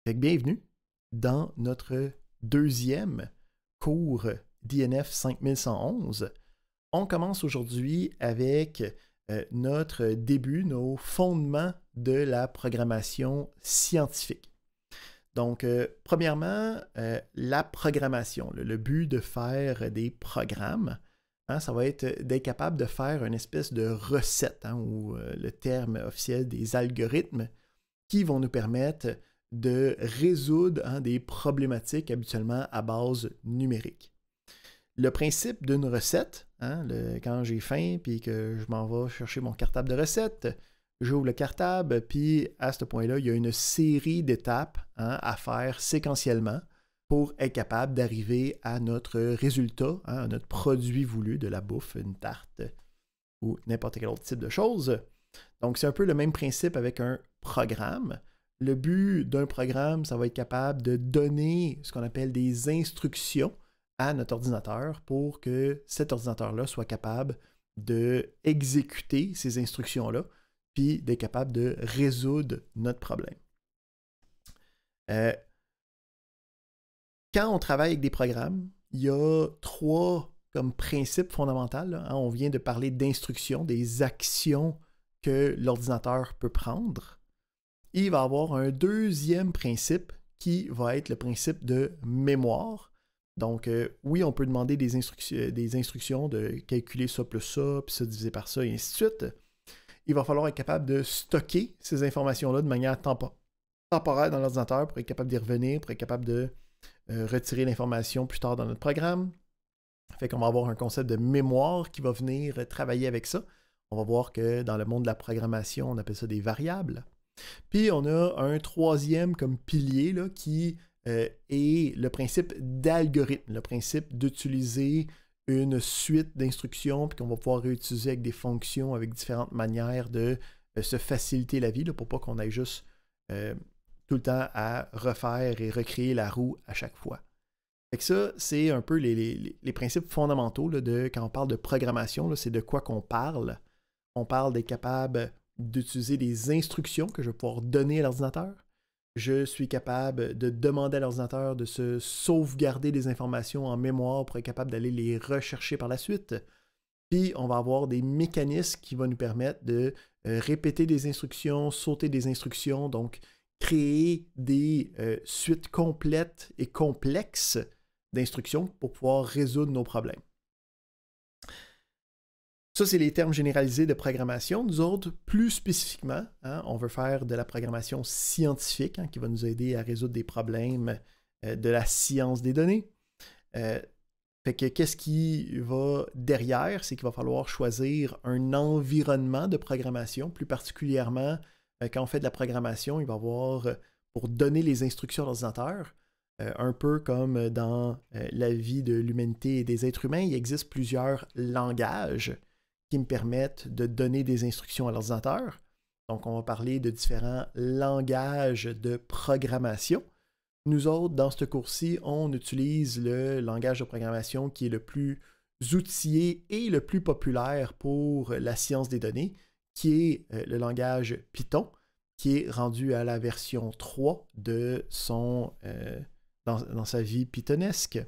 Fait que bienvenue dans notre deuxième cours d'INF 5111. On commence aujourd'hui avec notre début, nos fondements de la programmation scientifique. Donc, premièrement, la programmation, le but de faire des programmes, ça va être d'être capable de faire une espèce de recette, ou le terme officiel des algorithmes, qui vont nous permettre de résoudre des problématiques habituellement à base numérique. Le principe d'une recette, quand j'ai faim et que je m'en vais chercher mon cartable de recettes, j'ouvre le cartable, puis à ce point-là, il y a une série d'étapes à faire séquentiellement pour être capable d'arriver à notre résultat, à notre produit voulu de la bouffe, une tarte ou n'importe quel autre type de chose. Donc, c'est un peu le même principe avec un programme. Le but d'un programme, ça va être capable de donner ce qu'on appelle des instructions à notre ordinateur pour que cet ordinateur-là soit capable d'exécuter ces instructions-là, puis d'être capable de résoudre notre problème. Quand on travaille avec des programmes, il y a trois comme principes fondamentaux. On vient de parler d'instructions, des actions que l'ordinateur peut prendre. Il va y avoir un deuxième principe qui va être le principe de mémoire. Donc, oui, on peut demander des instructions de calculer ça plus ça, puis ça divisé par ça, et ainsi de suite. Il va falloir être capable de stocker ces informations-là de manière temporaire dans l'ordinateur pour être capable d'y revenir, pour être capable de retirer l'information plus tard dans notre programme. Fait qu'on va avoir un concept de mémoire qui va venir travailler avec ça. On va voir que dans le monde de la programmation, on appelle ça des variables. Puis on a un troisième comme pilier là, qui est le principe d'algorithme, le principe d'utiliser une suite d'instructions puis qu'on va pouvoir réutiliser avec des fonctions, avec différentes manières de se faciliter la vie là, pour pas qu'on aille juste tout le temps à refaire et recréer la roue à chaque fois. Fait que ça, c'est un peu les principes fondamentaux là, de quand on parle de programmation, c'est de quoi qu'on parle. On parle d'être capable d'utiliser des instructions que je vais pouvoir donner à l'ordinateur. Je suis capable de demander à l'ordinateur de se sauvegarder des informations en mémoire pour être capable d'aller les rechercher par la suite. Puis, on va avoir des mécanismes qui vont nous permettre de répéter des instructions, sauter des instructions, donc créer des suites complètes et complexes d'instructions pour pouvoir résoudre nos problèmes. Ça, c'est les termes généralisés de programmation. Nous autres, plus spécifiquement, on veut faire de la programmation scientifique qui va nous aider à résoudre des problèmes de la science des données. Fait que qu'est-ce qui va derrière? C'est qu'il va falloir choisir un environnement de programmation. Plus particulièrement, quand on fait de la programmation, il va y avoir, pour donner les instructions à l'ordinateur, un peu comme dans la vie de l'humanité et des êtres humains, il existe plusieurs langages qui me permettent de donner des instructions à l'ordinateur. Donc, on va parler de différents langages de programmation. Nous autres, dans ce cours-ci, on utilise le langage de programmation qui est le plus outillé et le plus populaire pour la science des données, qui est le langage Python, qui est rendu à la version 3 de dans sa vie pythonesque.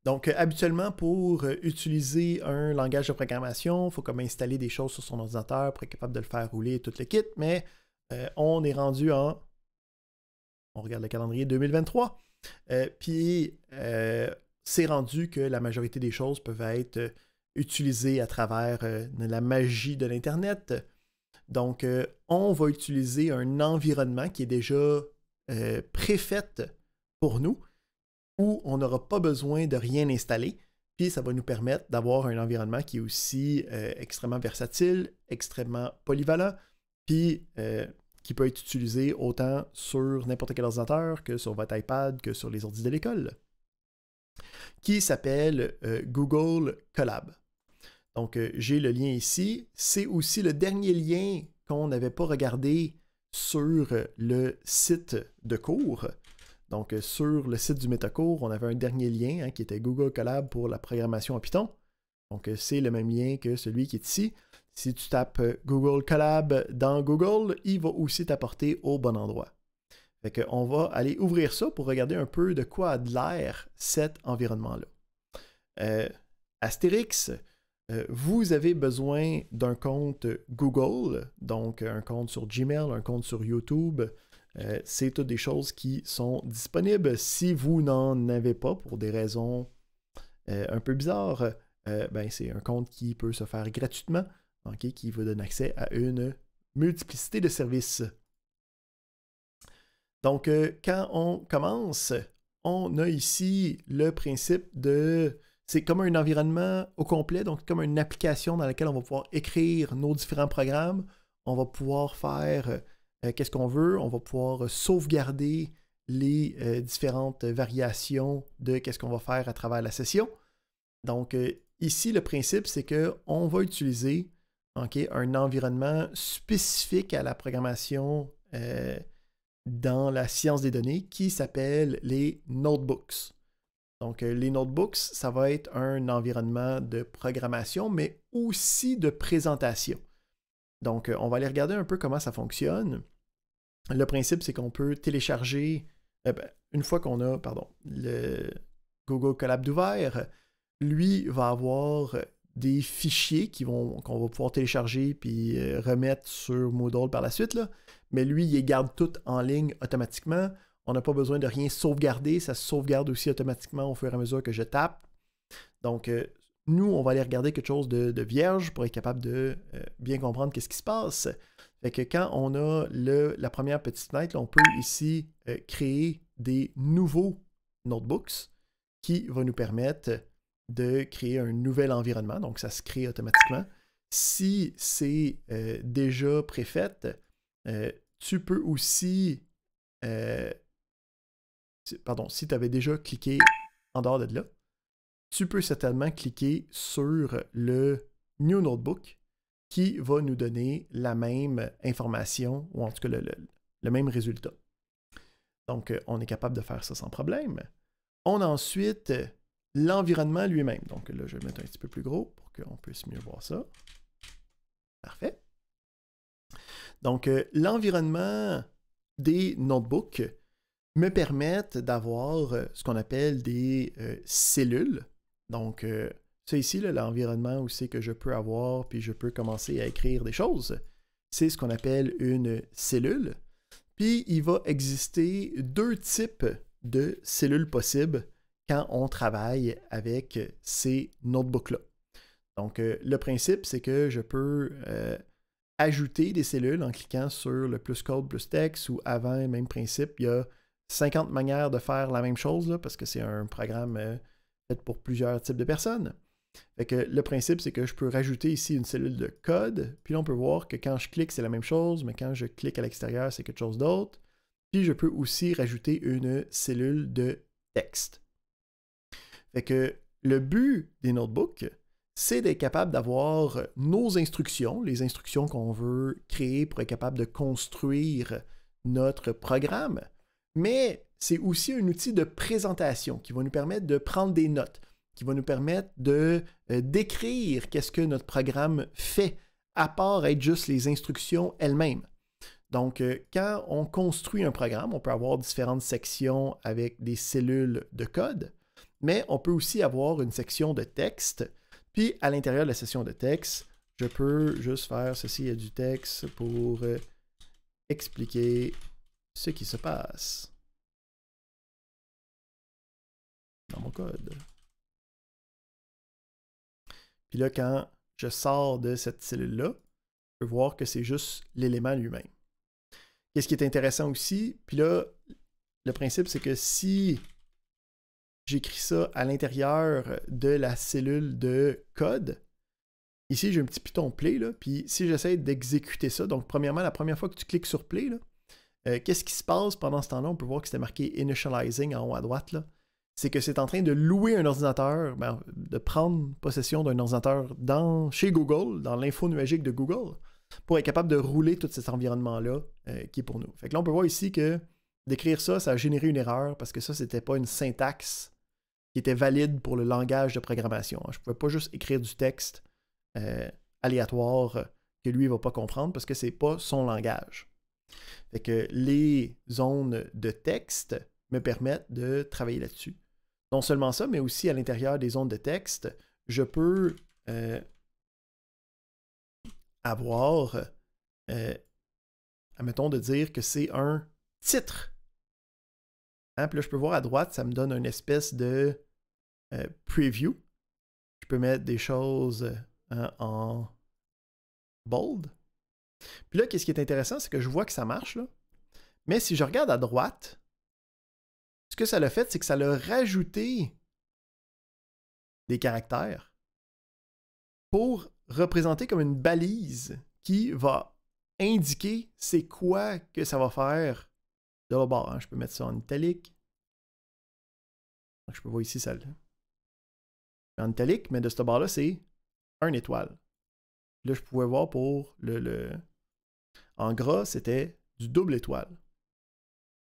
Donc, habituellement, pour utiliser un langage de programmation, il faut comme installer des choses sur son ordinateur pour être capable de le faire rouler tout le kit, mais on est rendu on regarde le calendrier 2023, puis c'est rendu que la majorité des choses peuvent être utilisées à travers la magie de l'Internet. Donc, on va utiliser un environnement qui est déjà préfait pour nous, où on n'aura pas besoin de rien installer, puis ça va nous permettre d'avoir un environnement qui est aussi extrêmement versatile, extrêmement polyvalent, puis qui peut être utilisé autant sur n'importe quel ordinateur que sur votre iPad, que sur les ordi de l'école, qui s'appelle Google Colab. Donc, j'ai le lien ici. C'est aussi le dernier lien qu'on n'avait pas regardé sur le site de cours. Donc, sur le site du Métacours, on avait un dernier lien qui était Google Colab pour la programmation en Python. Donc, c'est le même lien que celui qui est ici. Si tu tapes Google Colab dans Google, il va aussi t'apporter au bon endroit. Fait qu'on va aller ouvrir ça pour regarder un peu de quoi a de l'air cet environnement-là. Astérix, vous avez besoin d'un compte Google, donc un compte sur Gmail, un compte sur YouTube. C'est toutes des choses qui sont disponibles. Si vous n'en avez pas pour des raisons un peu bizarres, ben c'est un compte qui peut se faire gratuitement, okay, qui vous donne accès à une multiplicité de services. Donc, quand on commence, on a ici le principe de... C'est comme un environnement au complet, donc comme une application dans laquelle on va pouvoir écrire nos différents programmes. On va pouvoir faire qu'est-ce qu'on veut. On va pouvoir sauvegarder les différentes variations de qu'est-ce qu'on va faire à travers la session. Donc, ici, le principe, c'est qu'on va utiliser un environnement spécifique à la programmation dans la science des données qui s'appelle les notebooks. Donc, les notebooks, ça va être un environnement de programmation, mais aussi de présentation. Donc, on va aller regarder un peu comment ça fonctionne. Le principe, c'est qu'on peut télécharger, une fois qu'on a, le Google Colab d'ouvert, lui va avoir des fichiers qu'on va pouvoir télécharger puis remettre sur Moodle par la suite, là. Mais lui, il les garde tout en ligne automatiquement. On n'a pas besoin de rien sauvegarder. Ça se sauvegarde aussi automatiquement au fur et à mesure que je tape. Donc, nous, on va aller regarder quelque chose de vierge pour être capable de bien comprendre qu'est-ce qui se passe. Fait que quand on a la première petite fenêtre, là, on peut ici créer des nouveaux notebooks qui vont nous permettre de créer un nouvel environnement. Donc, ça se crée automatiquement. Si c'est déjà préfait, tu peux aussi... si tu avais déjà cliqué en dehors de là, tu peux certainement cliquer sur le New Notebook qui va nous donner la même information, ou en tout cas le même résultat. Donc, on est capable de faire ça sans problème. On a ensuite l'environnement lui-même. Donc là, je vais mettre un petit peu plus gros pour qu'on puisse mieux voir ça. Parfait. Donc, l'environnement des notebooks me permettent d'avoir ce qu'on appelle des cellules. Donc, ça ici, l'environnement où c'est que je peux avoir, puis je peux commencer à écrire des choses, c'est ce qu'on appelle une cellule. Puis, il va exister deux types de cellules possibles quand on travaille avec ces notebooks-là. Donc, le principe, c'est que je peux ajouter des cellules en cliquant sur le plus code, plus texte, ou avant, même principe, il y a 50 manières de faire la même chose, là, parce que c'est un programme fait pour plusieurs types de personnes. Fait que le principe, c'est que je peux rajouter ici une cellule de code, puis là, on peut voir que quand je clique, c'est la même chose, mais quand je clique à l'extérieur, c'est quelque chose d'autre. Puis je peux aussi rajouter une cellule de texte. Fait que le but des notebooks, c'est d'être capable d'avoir nos instructions, les instructions qu'on veut créer pour être capable de construire notre programme, mais c'est aussi un outil de présentation qui va nous permettre de prendre des notes, qui va nous permettre de décrire qu'est-ce que notre programme fait, à part être juste les instructions elles-mêmes. Donc, quand on construit un programme, on peut avoir différentes sections avec des cellules de code, mais on peut aussi avoir une section de texte. Puis, à l'intérieur de la section de texte, je peux juste faire ceci, il y a du texte pour expliquer ce qui se passe dans mon code. Puis là, quand je sors de cette cellule-là, je peux voir que c'est juste l'élément lui-même. Qu'est-ce qui est intéressant aussi, puis là, le principe, c'est que si j'écris ça à l'intérieur de la cellule de code, ici, j'ai un petit piton play, là, puis si j'essaie d'exécuter ça, donc premièrement, la première fois que tu cliques sur play, qu'est-ce qui se passe pendant ce temps-là? On peut voir que c'était marqué Initializing en haut à droite, là. C'est que c'est en train de louer un ordinateur, de prendre possession d'un ordinateur chez Google, dans l'info nuagique de Google, pour être capable de rouler tout cet environnement-là qui est pour nous. Fait que là, on peut voir ici que d'écrire ça, ça a généré une erreur parce que ça, c'était pas une syntaxe qui était valide pour le langage de programmation. Je ne pouvais pas juste écrire du texte aléatoire que lui ne va pas comprendre parce que c'est pas son langage. Fait que les zones de texte me permettent de travailler là-dessus. Non seulement ça, mais aussi à l'intérieur des zones de texte, je peux avoir, admettons, de dire que c'est un titre. Hein? Puis là, je peux voir à droite, ça me donne une espèce de preview. Je peux mettre des choses en bold. Puis là, qu'est-ce qui est intéressant, c'est que je vois que ça marche, là. Mais si je regarde à droite, ce que ça l'a fait, c'est que ça l'a rajouté des caractères pour représenter comme une balise qui va indiquer c'est quoi que ça va faire de l'autre bord. Hein. Je peux mettre ça en italique. Donc, je peux voir ici ça. En italique, mais de ce bord-là, c'est 1 étoile. Là, je pouvais voir pour en gras, c'était du double étoile.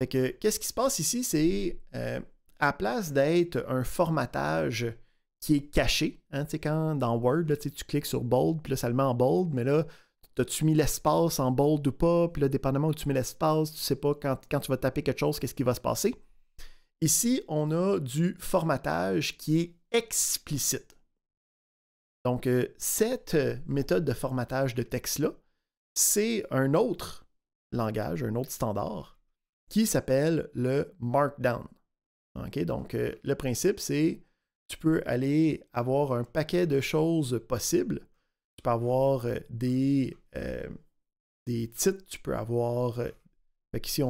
Fait que, qu'est-ce qui se passe ici, c'est à la place d'être un formatage qui est caché, hein, tu sais, quand dans Word, là, tu cliques sur bold, puis là, ça le met en bold, mais là, as-tu mis l'espace en bold ou pas, puis là, dépendamment où tu mets l'espace, tu sais pas quand tu vas taper quelque chose, qu'est-ce qui va se passer. Ici, on a du formatage qui est explicite. Donc, cette méthode de formatage de texte-là, c'est un autre langage, un autre standard, qui s'appelle le Markdown. Okay? Donc, le principe, c'est tu peux aller avoir un paquet de choses possibles. Tu peux avoir des titres, tu peux avoir... fait ici,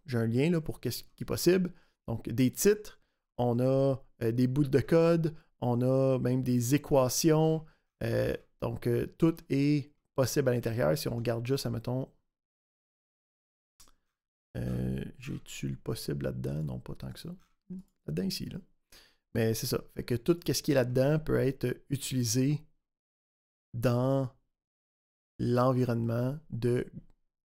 j'ai un lien là, pour ce qui est possible. Donc, des titres, on a des bouts de code, on a même des équations. Donc, tout est possible à l'intérieur. Si on regarde juste, admettons, j'ai-tu le possible là-dedans? Non, pas tant que ça. Là-dedans, ici, là. Mais c'est ça. Fait que tout ce qui est là-dedans peut être utilisé dans l'environnement de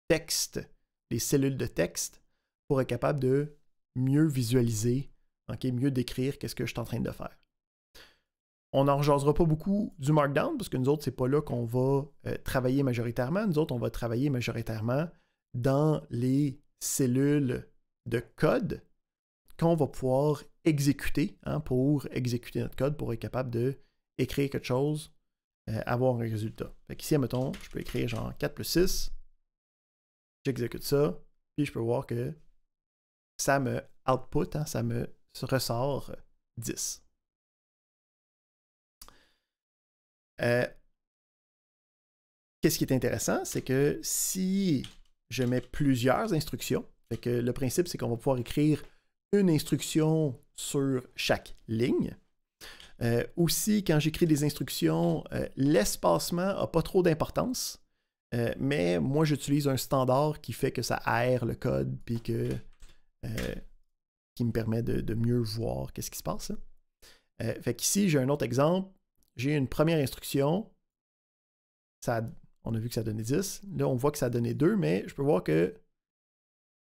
texte, les cellules de texte, pour être capable de mieux visualiser, okay, mieux décrire qu'est-ce que je suis en train de faire. On n'en jasera pas beaucoup du Markdown, parce que nous autres, c'est pas là qu'on va travailler majoritairement. Nous autres, on va travailler majoritairement dans les cellules de code qu'on va pouvoir exécuter, hein, pour exécuter notre code, pour être capable d'écrire quelque chose, avoir un résultat. Fait qu'ici, mettons, je peux écrire genre 4 plus 6, j'exécute ça, puis je peux voir que ça me output, hein, ça me ressort 10. Qu'est-ce qui est intéressant, c'est que si je mets plusieurs instructions, fait que le principe, c'est qu'on va pouvoir écrire une instruction sur chaque ligne. Aussi, quand j'écris des instructions, l'espacement n'a pas trop d'importance, mais moi, j'utilise un standard qui fait que ça aère le code, puis qui me permet de mieux voir qu'est-ce qui se passe. Fait qu'ici, j'ai un autre exemple. J'ai une première instruction. On a vu que ça donnait 10. Là, on voit que ça donnait 2, mais je peux voir que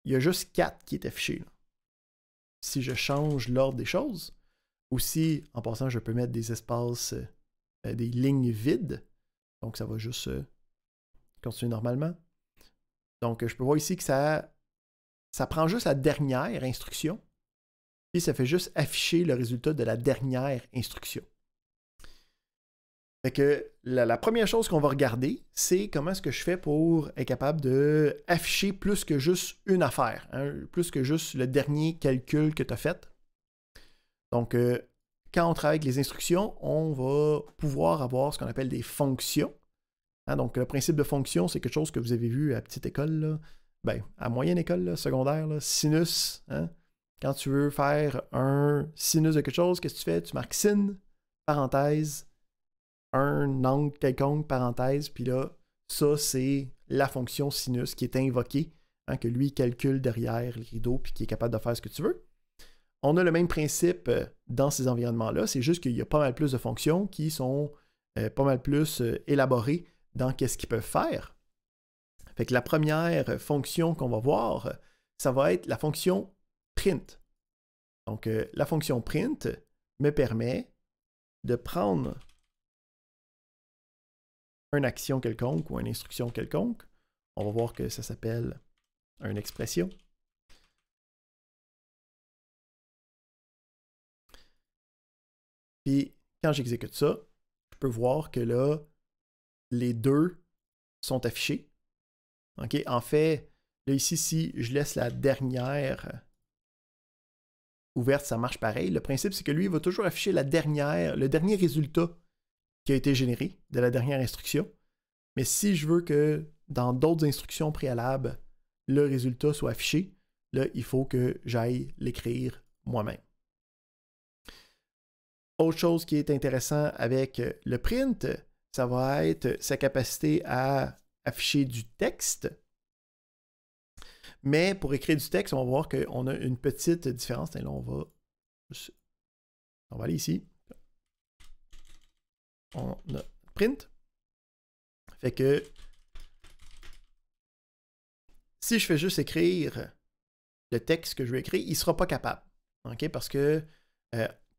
il y a juste 4 qui est affiché. Là. Si je change l'ordre des choses, aussi, en passant, je peux mettre des espaces, des lignes vides. Donc, ça va juste continuer normalement. Donc, je peux voir ici que ça prend juste la dernière instruction. Puis, ça fait juste afficher le résultat de la dernière instruction. Fait que la première chose qu'on va regarder, c'est comment est-ce que je fais pour être capable d'afficher plus que juste une affaire, hein, plus que juste le dernier calcul que tu as fait. Donc, quand on travaille avec les instructions, on va pouvoir avoir ce qu'on appelle des fonctions. Hein, donc, le principe de fonction, c'est quelque chose que vous avez vu à petite école, là. Ben, à moyenne école, là, secondaire, là, sinus. Hein. Quand tu veux faire un sinus de quelque chose, qu'est-ce que tu fais? Tu marques sin, parenthèse, un angle quelconque, parenthèse, puis là, ça, c'est la fonction sinus qui est invoquée, hein, que lui calcule derrière le rideau, puis qui est capable de faire ce que tu veux. On a le même principe dans ces environnements-là, c'est juste qu'il y a pas mal plus de fonctions qui sont pas mal plus élaborées dans qu'est-ce qu'ils peuvent faire. Fait que la première fonction qu'on va voir, ça va être la fonction print. Donc, la fonction print me permet de prendre une action quelconque ou une instruction quelconque. On va voir que ça s'appelle une expression. Puis quand j'exécute ça, je peux voir que là, les deux sont affichés. Okay? En fait, là ici, si je laisse la dernière ouverte, ça marche pareil. Le principe, c'est que lui, il va toujours afficher le dernier résultat qui a été généré de la dernière instruction. Mais si je veux que dans d'autres instructions préalables, le résultat soit affiché, là, il faut que j'aille l'écrire moi-même. Autre chose qui est intéressant avec le print, ça va être sa capacité à afficher du texte. Mais pour écrire du texte, on va voir qu'on a une petite différence. Et là, on va aller ici. On a print. Fait que si je fais juste écrire le texte que je veux écrire, il ne sera pas capable. Okay? Parce que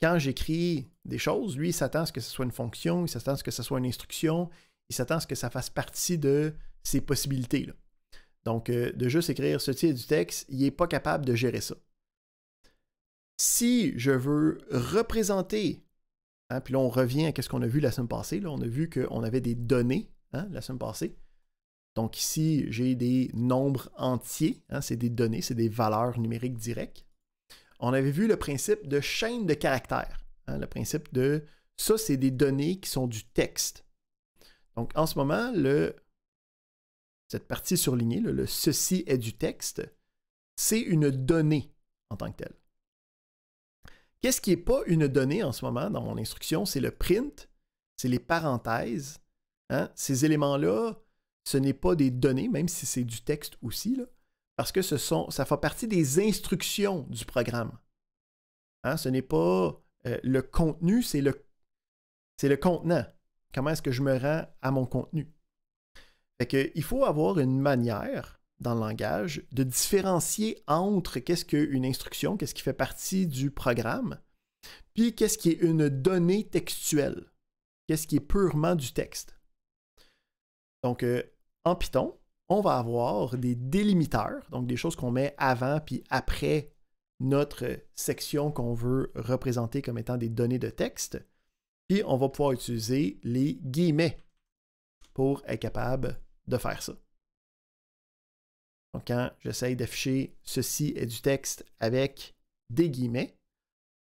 quand j'écris des choses, lui, il s'attend à ce que ce soit une fonction, il s'attend à ce que ce soit une instruction, il s'attend à ce que ça fasse partie de ses possibilités, là. Donc, de juste écrire ceci est du texte, il n'est pas capable de gérer ça. Si je veux représenter, hein, puis là, on revient à ce qu'on a vu la semaine passée, là, on a vu qu'on avait des données, hein, la semaine passée. Donc ici, j'ai des nombres entiers, hein, c'est des données, c'est des valeurs numériques directes. On avait vu le principe de chaîne de caractères, hein, le principe de ça, c'est des données qui sont du texte. Donc en ce moment, cette partie surlignée, le ceci est du texte, c'est une donnée en tant que telle. Qu'est-ce qui n'est pas une donnée en ce moment dans mon instruction? C'est le print, c'est les parenthèses. Hein? Ces éléments-là, ce n'est pas des données, même si c'est du texte aussi, là, parce que ça fait partie des instructions du programme. Hein? Ce n'est pas le contenu, c'est le contenant. Comment est-ce que je me rends à mon contenu? Fait que, il faut avoir une manière dans le langage de différencier entre qu'est-ce qu'une instruction, qu'est-ce qui fait partie du programme, puis qu'est-ce qui est une donnée textuelle, qu'est-ce qui est purement du texte. Donc, en Python, on va avoir des délimiteurs, donc des choses qu'on met avant puis après notre section qu'on veut représenter comme étant des données de texte, puis on va pouvoir utiliser les guillemets pour être capable de faire ça. Donc, quand j'essaye d'afficher ceci est du texte avec des guillemets,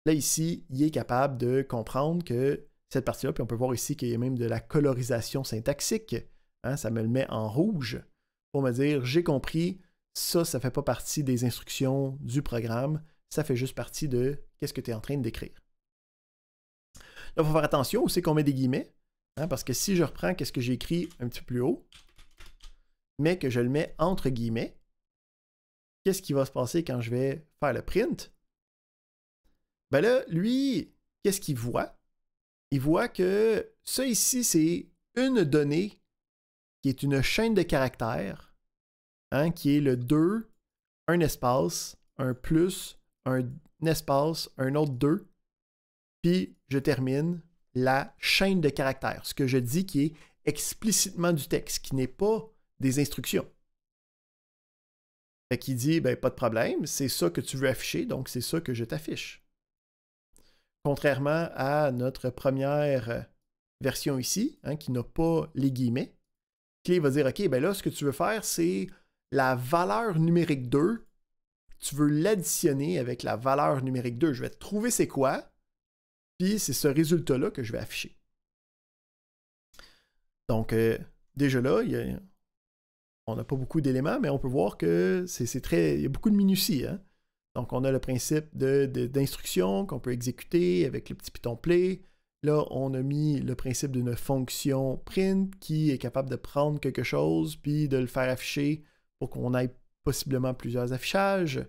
là, ici, il est capable de comprendre que cette partie-là, puis on peut voir ici qu'il y a même de la colorisation syntaxique, hein, ça me le met en rouge pour me dire j'ai compris, ça ne fait pas partie des instructions du programme, ça fait juste partie de qu'est-ce que tu es en train d'écrire. Là, il faut faire attention aussi qu'on met des guillemets, hein, parce que si je reprends qu'est-ce que j'ai écrit un petit peu plus haut, mais que je le mets entre guillemets, qu'est-ce qui va se passer quand je vais faire le print? Ben là, lui, qu'est-ce qu'il voit? Il voit que ça ici, c'est une donnée qui est une chaîne de caractères, hein, qui est le 2, un espace, un plus, un espace, un autre 2, puis je termine la chaîne de caractères, ce que je dis qui est explicitement du texte, qui n'est pas des instructions. Fait qu'il dit, ben, pas de problème, c'est ça que tu veux afficher, donc c'est ça que je t'affiche. Contrairement à notre première version ici, hein, qui n'a pas les guillemets, Clay va dire, OK, ben là, ce que tu veux faire, c'est la valeur numérique 2, tu veux l'additionner avec la valeur numérique 2. Je vais te trouver c'est quoi, puis c'est ce résultat-là que je vais afficher. Donc, déjà là, on n'a pas beaucoup d'éléments, mais on peut voir que il y a beaucoup de minutie. Hein? Donc, on a le principe d'instruction qu'on peut exécuter avec le petit Python play. Là, on a mis le principe d'une fonction print qui est capable de prendre quelque chose puis de le faire afficher pour qu'on ait possiblement plusieurs affichages.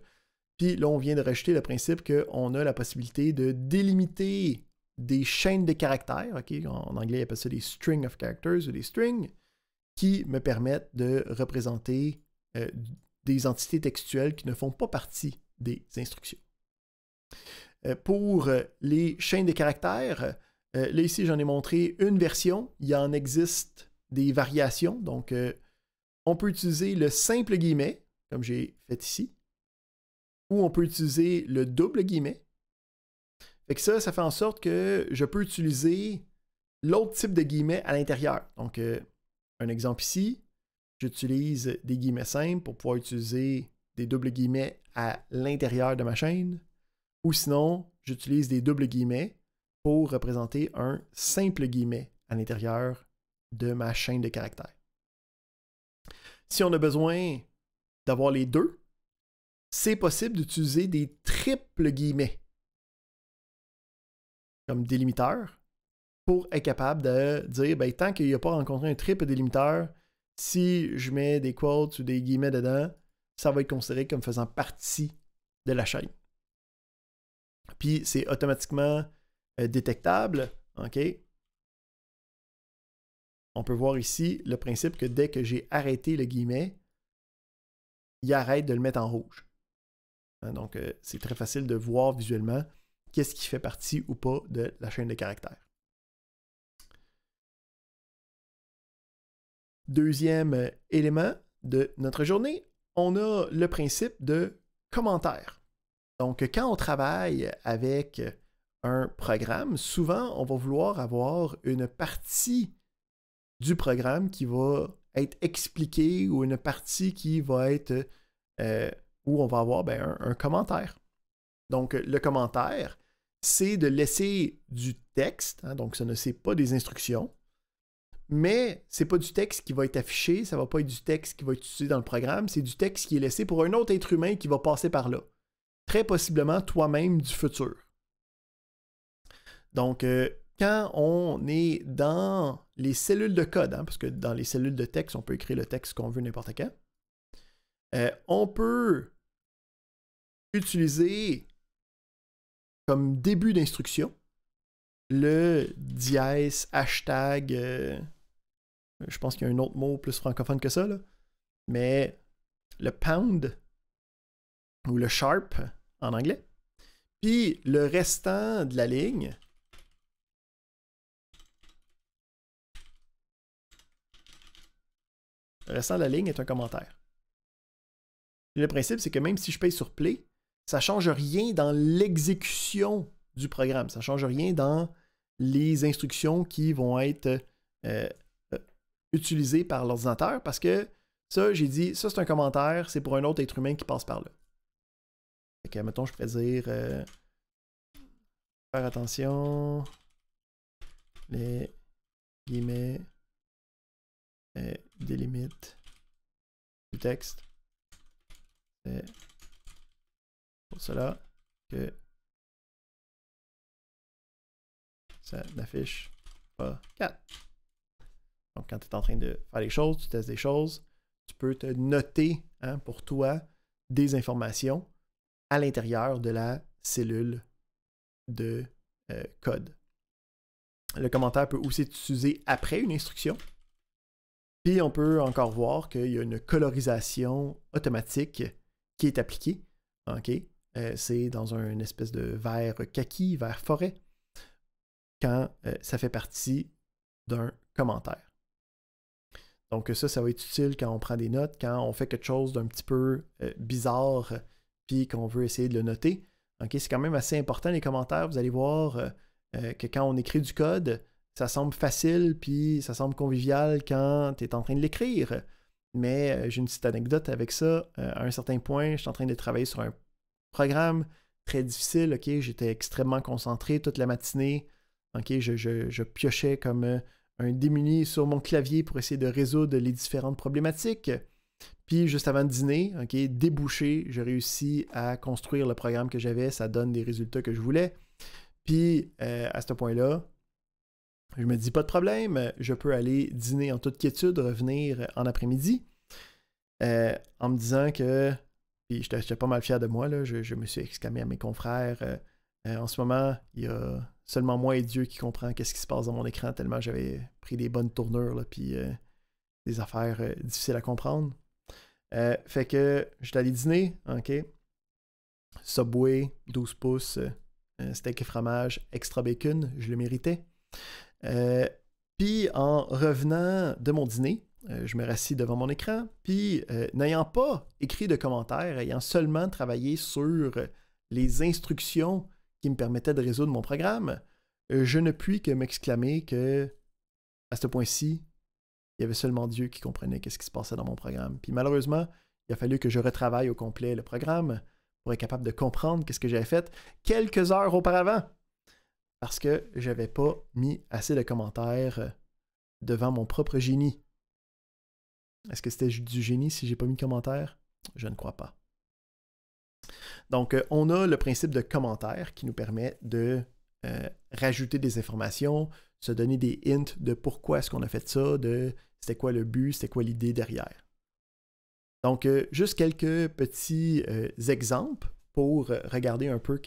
Puis là, on vient de rajouter le principe qu'on a la possibilité de délimiter des chaînes de caractères. Okay? En anglais, ils appellent ça des strings of characters ou des strings qui me permettent de représenter des entités textuelles qui ne font pas partie des instructions. Pour les chaînes de caractères, là ici j'en ai montré une version, il en existe des variations, donc on peut utiliser le simple guillemet, comme j'ai fait ici, ou on peut utiliser le double guillemet. Fait que ça fait en sorte que je peux utiliser l'autre type de guillemets à l'intérieur. Donc, un exemple ici, j'utilise des guillemets simples pour pouvoir utiliser des doubles guillemets à l'intérieur de ma chaîne. Ou sinon, j'utilise des doubles guillemets pour représenter un simple guillemet à l'intérieur de ma chaîne de caractères. Si on a besoin d'avoir les deux, c'est possible d'utiliser des triples guillemets comme délimiteur pour être capable de dire, ben, tant qu'il n'y a pas rencontré un triple délimiteur, si je mets des quotes ou des guillemets dedans, ça va être considéré comme faisant partie de la chaîne. Puis c'est automatiquement détectable. OK? On peut voir ici le principe que dès que j'ai arrêté le guillemet, il arrête de le mettre en rouge. Donc, c'est très facile de voir visuellement qu'est-ce qui fait partie ou pas de la chaîne de caractères. Deuxième élément de notre journée, on a le principe de commentaire. Donc, quand on travaille avec un programme, souvent, on va vouloir avoir une partie du programme qui va être expliquée ou une partie qui va être où on va avoir un commentaire. Donc, le commentaire, c'est de laisser du texte, donc ce n'est pas des instructions, mais ce n'est pas du texte qui va être affiché, ça ne va pas être du texte qui va être utilisé dans le programme, c'est du texte qui est laissé pour un autre être humain qui va passer par là. Très possiblement toi-même du futur. Donc, quand on est dans les cellules de code, parce que dans les cellules de texte, on peut écrire le texte qu'on veut n'importe quand, on peut utiliser comme début d'instruction le dièse, hashtag, je pense qu'il y a un autre mot plus francophone que ça, là, mais le pound ou le sharp en anglais. Puis le restant de la ligne, est un commentaire. Et le principe, c'est que même si je paye sur play, ça ne change rien dans l'exécution du programme. Ça ne change rien dans les instructions qui vont être utilisées par l'ordinateur parce que ça, j'ai dit, ça c'est un commentaire, c'est pour un autre être humain qui passe par là. Fait que, mettons, je pourrais dire faire attention, les guillemets délimitent du texte. C'est pour cela que ça n'affiche pas 4. Donc, quand tu es en train de faire des choses, tu testes des choses, tu peux te noter pour toi des informations à l'intérieur de la cellule de code. Le commentaire peut aussi être utilisé après une instruction. Puis, on peut encore voir qu'il y a une colorisation automatique qui est appliquée. Okay? C'est dans une espèce de vert kaki, vert forêt, quand ça fait partie d'un commentaire. Donc ça va être utile quand on prend des notes, quand on fait quelque chose d'un petit peu bizarre, puis qu'on veut essayer de le noter. Okay? C'est quand même assez important les commentaires. Vous allez voir que quand on écrit du code, ça semble facile, puis ça semble convivial quand tu es en train de l'écrire. Mais j'ai une petite anecdote avec ça. À un certain point, je suis en train de travailler sur un programme très difficile. Okay? J'étais extrêmement concentré toute la matinée. Okay? Je piochais comme un démuni sur mon clavier pour essayer de résoudre les différentes problématiques. Puis, juste avant de dîner, okay, débouché, j'ai réussi à construire le programme que j'avais. Ça donne des résultats que je voulais. Puis, à ce point-là, je me dis, pas de problème, je peux aller dîner en toute quiétude, revenir en après-midi, en me disant que, puis j'étais pas mal fier de moi, là, je me suis exclamé à mes confrères, en ce moment, il y a seulement moi et Dieu qui comprend qu'est-ce qui se passe dans mon écran, tellement j'avais pris des bonnes tournures, là, puis des affaires difficiles à comprendre. Fait que j'étais allé dîner, ok, Subway, 12 pouces, steak et fromage, extra bacon, je le méritais. Puis en revenant de mon dîner, je me rassis devant mon écran, puis n'ayant pas écrit de commentaires, ayant seulement travaillé sur les instructions qui me permettaient de résoudre mon programme, je ne puis que m'exclamer que, à ce point-ci, il y avait seulement Dieu qui comprenait ce qui se passait dans mon programme. Puis malheureusement, il a fallu que je retravaille au complet le programme pour être capable de comprendre ce que j'avais fait quelques heures auparavant, parce que je n'avais pas mis assez de commentaires devant mon propre génie. Est-ce que c'était du génie si j'ai pas mis de commentaires? Je ne crois pas. Donc, on a le principe de commentaire qui nous permet de rajouter des informations, se donner des hints de pourquoi est-ce qu'on a fait ça, de c'était quoi le but, c'était quoi l'idée derrière. Donc, juste quelques petits exemples pour regarder un peu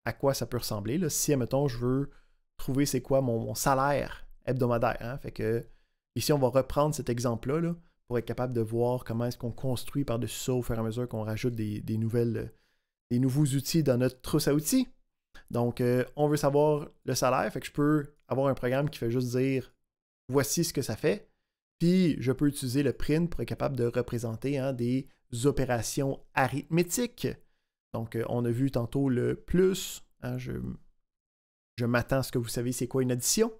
à quoi ça peut ressembler. Là. Si, admettons, je veux trouver c'est quoi mon salaire hebdomadaire. Hein? Fait que ici, on va reprendre cet exemple-là là, pour être capable de voir comment est-ce qu'on construit par-dessus ça au fur et à mesure qu'on rajoute des nouveaux outils dans notre trousse à outils. Donc, on veut savoir le salaire, fait que je peux avoir un programme qui fait juste dire « voici ce que ça fait », puis je peux utiliser le print pour être capable de représenter des opérations arithmétiques. Donc, on a vu tantôt le plus, hein, je m'attends à ce que vous savez c'est quoi une addition.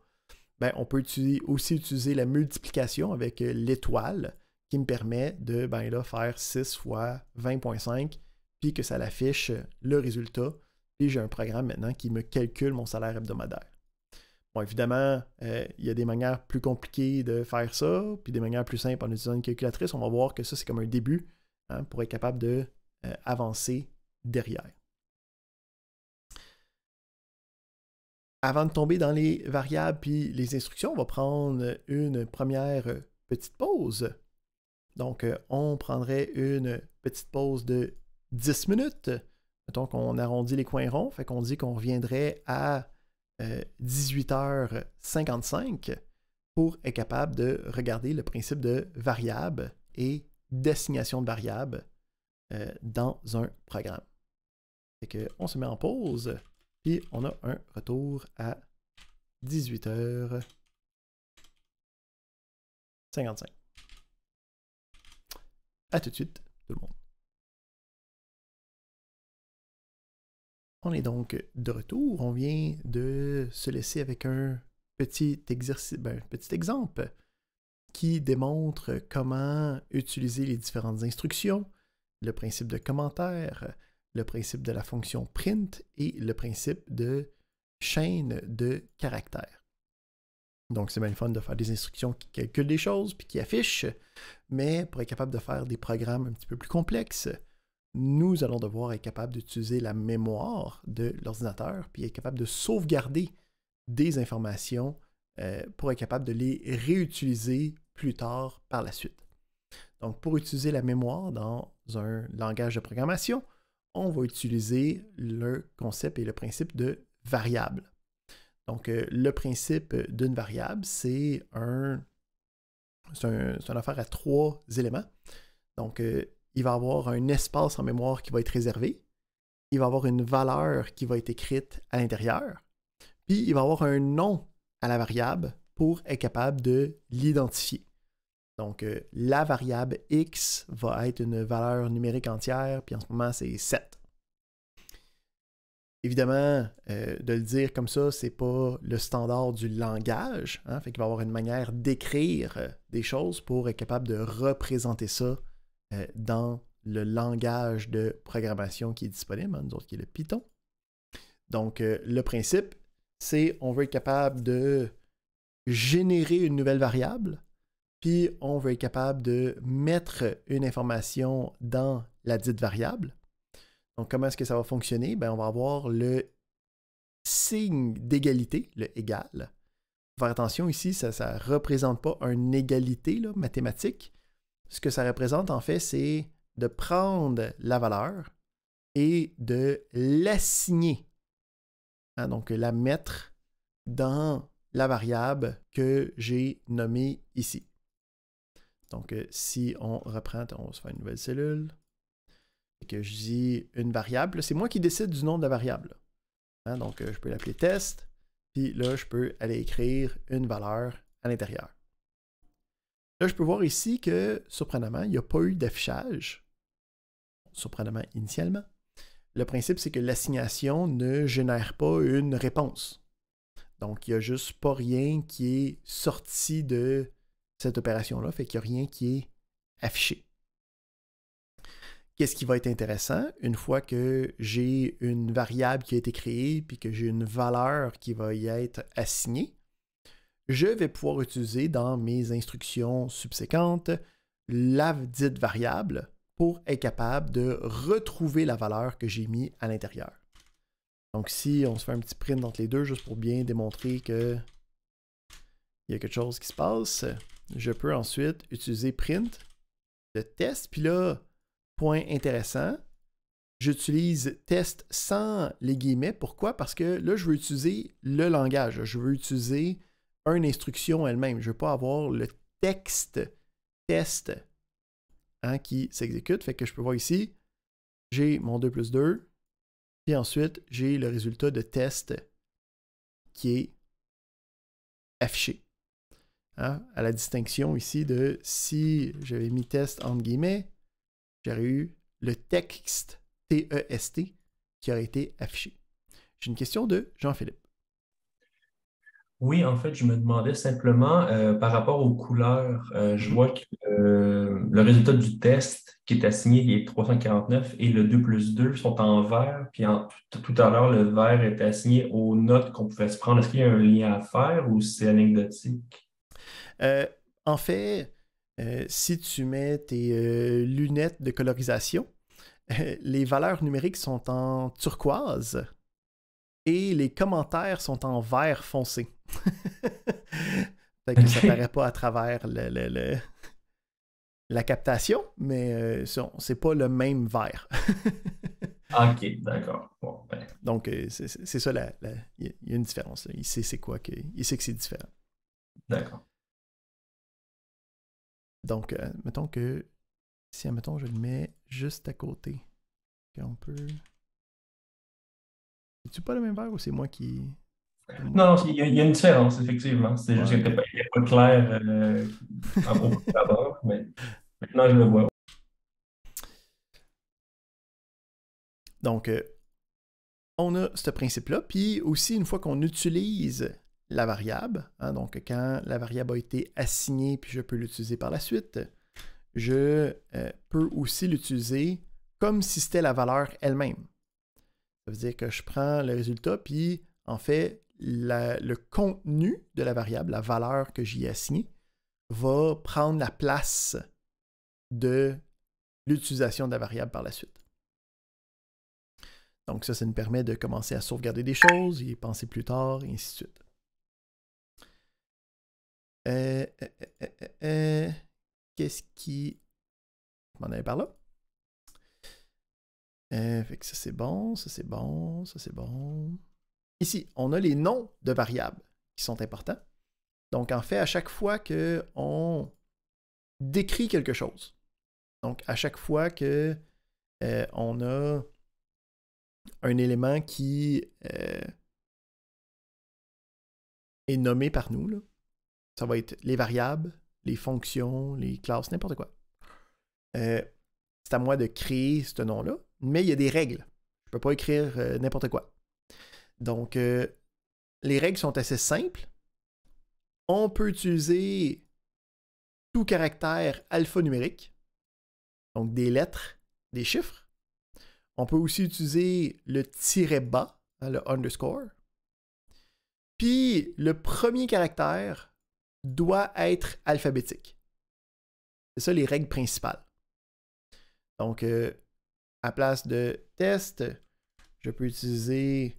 Ben, on peut aussi utiliser la multiplication avec l'étoile qui me permet de faire 6 fois 20,5 puis que ça l'affiche le résultat. Puis j'ai un programme maintenant qui me calcule mon salaire hebdomadaire. Bon, évidemment, il y a des manières plus compliquées de faire ça, puis des manières plus simples en utilisant une calculatrice. On va voir que ça, c'est comme un début pour être capable de avancer derrière. Avant de tomber dans les variables puis les instructions, on va prendre une première petite pause. Donc, on prendrait une petite pause de 10 minutes. Mettons qu'on arrondit les coins ronds, fait qu'on dit qu'on reviendrait à 18h55 pour être capable de regarder le principe de variable et d'assignation de variables dans un programme. Fait qu'on se met en pause. Puis on a un retour à 18h55. À tout de suite, tout le monde. On est donc de retour. On vient de se laisser avec un petit exercice, petit exemple qui démontre comment utiliser les différentes instructions, le principe de commentaire, le principe de la fonction print et le principe de chaîne de caractères. Donc, c'est bien le fun de faire des instructions qui calculent des choses puis qui affichent, mais pour être capable de faire des programmes un petit peu plus complexes, nous allons devoir être capable d'utiliser la mémoire de l'ordinateur puis être capable de sauvegarder des informations pour être capable de les réutiliser plus tard par la suite. Donc, pour utiliser la mémoire dans un langage de programmation, on va utiliser le concept et le principe de variable. Donc, le principe d'une variable, c'est une affaire à 3 éléments. Donc, il va y avoir un espace en mémoire qui va être réservé. Il va y avoir une valeur qui va être écrite à l'intérieur. Puis, il va y avoir un nom à la variable pour être capable de l'identifier. Donc, la variable x va être une valeur numérique entière, puis en ce moment, c'est 7. Évidemment, de le dire comme ça, c'est pas le standard du langage. Hein? Fait qu'il va y avoir une manière d'écrire des choses pour être capable de représenter ça dans le langage de programmation qui est disponible, hein, nous autres qui est le Python. Donc, le principe, c'est on veut être capable de générer une nouvelle variable, puis on veut être capable de mettre une information dans la dite variable. Donc, comment est-ce que ça va fonctionner? Bien, on va avoir le signe d'égalité, le égal. Faire attention ici, ça ne représente pas une égalité là, mathématique. Ce que ça représente, en fait, c'est de prendre la valeur et de l'assigner. Hein, donc, la mettre dans la variable que j'ai nommée ici. Donc, si on reprend, on va se faire une nouvelle cellule, et que je dis une variable, c'est moi qui décide du nom de la variable. Hein, donc, je peux l'appeler test, puis là, je peux aller écrire une valeur à l'intérieur. Là, je peux voir ici que, surprenamment, il n'y a pas eu d'affichage. Surprenamment, initialement. Le principe, c'est que l'assignation ne génère pas une réponse. Donc, il n'y a juste pas rien qui est sorti de cette opération-là, fait qu'il n'y a rien qui est affiché. Qu'est-ce qui va être intéressant? Une fois que j'ai une variable qui a été créée puis que j'ai une valeur qui va y être assignée, je vais pouvoir utiliser dans mes instructions subséquentes la dite variable pour être capable de retrouver la valeur que j'ai mis à l'intérieur. Donc si on se fait un petit print entre les deux, juste pour bien démontrer qu'il y a quelque chose qui se passe, je peux ensuite utiliser print de test, puis là, point intéressant, j'utilise test sans les guillemets. Pourquoi? Parce que là, je veux utiliser le langage. Je veux utiliser une instruction elle-même. Je ne veux pas avoir le texte test qui s'exécute. Fait que je peux voir ici, j'ai mon 2 plus 2, puis ensuite, j'ai le résultat de test qui est affiché. À la distinction ici de si j'avais mis test entre guillemets, j'aurais eu le texte T-E-S-T qui aurait été affiché. J'ai une question de Jean-Philippe. Oui, en fait, je me demandais simplement par rapport aux couleurs, je vois que le résultat du test qui est assigné il est 349 et le 2 plus 2 sont en vert, puis tout à l'heure, le vert est assigné aux notes qu'on pouvait se prendre. Est-ce qu'il y a un lien à faire ou c'est anecdotique? En fait, si tu mets tes lunettes de colorisation, les valeurs numériques sont en turquoise et les commentaires sont en vert foncé. Fait que ça paraît pas à travers la captation, mais c'est pas le même vert. OK, d'accord. Bon, ben, Donc, c'est ça, il y a une différence. Là. Il sait c'est quoi, il sait que c'est différent. d'accord. Donc, mettons que si, admettons, je le mets juste à côté, qu'on peut... C'est-tu pas le même vert ou c'est moi qui... Non, il y a une différence, effectivement. C'est juste Ouais, qu'il ok. n'était pas clair au prime abord, mais maintenant je le vois. Donc, on a ce principe-là. Puis aussi, une fois qu'on utilise la variable, donc quand la variable a été assignée, puis je peux l'utiliser par la suite, je peux aussi l'utiliser comme si c'était la valeur elle-même. Ça veut dire que je prends le résultat, puis en fait, le contenu de la variable, la valeur que j'y ai assignée, va prendre la place de l'utilisation de la variable par la suite. Donc ça nous permet de commencer à sauvegarder des choses, y penser plus tard, et ainsi de suite. Qu'est-ce qui... Je m'en allais par là. Fait que ça c'est bon, ça c'est bon, ça c'est bon. Ici, on a les noms de variables qui sont importants. Donc en fait, à chaque fois qu'on décrit quelque chose, donc à chaque fois que on a un élément qui est nommé par nous, là, ça va être les variables, les fonctions, les classes, n'importe quoi. C'est à moi de créer ce nom-là, mais il y a des règles. Je ne peux pas écrire n'importe quoi. Donc, les règles sont assez simples. On peut utiliser tout caractère alphanumérique, donc des lettres, des chiffres. On peut aussi utiliser le tiret bas, le underscore. Puis, le premier caractère doit être alphabétique. C'est ça les règles principales. Donc, à place de test, je peux utiliser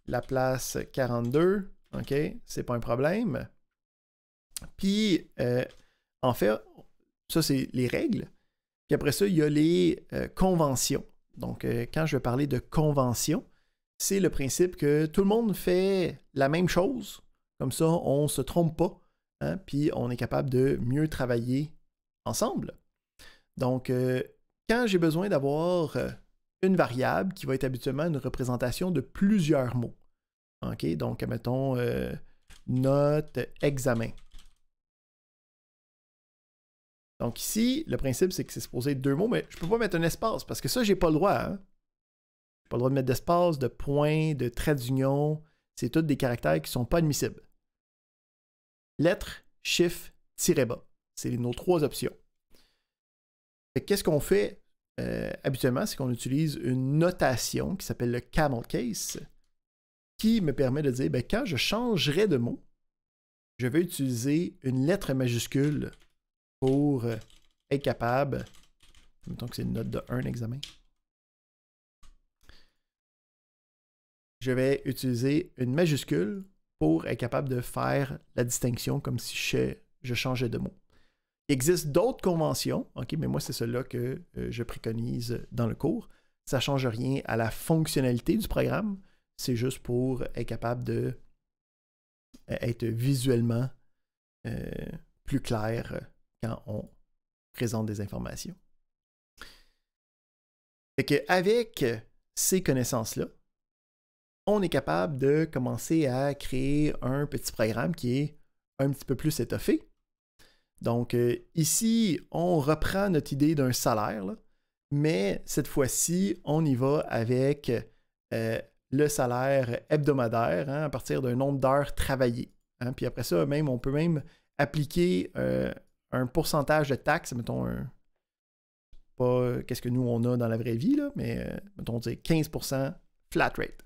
la place 42. OK, c'est pas un problème. Puis, en fait, ça, c'est les règles. Puis après ça, il y a les conventions. Donc, quand je vais parler de convention, c'est le principe que tout le monde fait la même chose. Comme ça, on ne se trompe pas. Puis, on est capable de mieux travailler ensemble. Donc, quand j'ai besoin d'avoir une variable qui va être habituellement une représentation de plusieurs mots. OK? Donc, mettons note examen. Donc ici, le principe, c'est que c'est supposé être 2 mots, mais je ne peux pas mettre un espace, parce que ça, j'ai pas le droit. Hein? J'ai pas le droit de mettre d'espace, de points, de trait d'union. C'est tous des caractères qui ne sont pas admissibles. Lettre, chiffre, tiret bas. C'est nos 3 options. Qu'est-ce qu'on fait habituellement? C'est qu'on utilise une notation qui s'appelle le camel case, qui me permet de dire, quand je changerai de mot, je vais utiliser une lettre majuscule pour être capable, mettons que c'est une note de 1 examen, je vais utiliser une majuscule pour être capable de faire la distinction comme si je changeais de mot. Il existe d'autres conventions, ok, mais moi c'est celle-là que je préconise dans le cours. Ça ne change rien à la fonctionnalité du programme, c'est juste pour être capable de être visuellement plus clair quand on présente des informations. Fait qu'avec ces connaissances-là, on est capable de commencer à créer un petit programme qui est un petit peu plus étoffé. Donc ici, on reprend notre idée d'un salaire, là, mais cette fois-ci, on y va avec le salaire hebdomadaire à partir d'un nombre d'heures travaillées. Hein. Puis après ça, on peut même appliquer un pourcentage de taxes, mettons pas qu'est-ce que nous on a dans la vraie vie, là, mais mettons on dit 15% flat rate.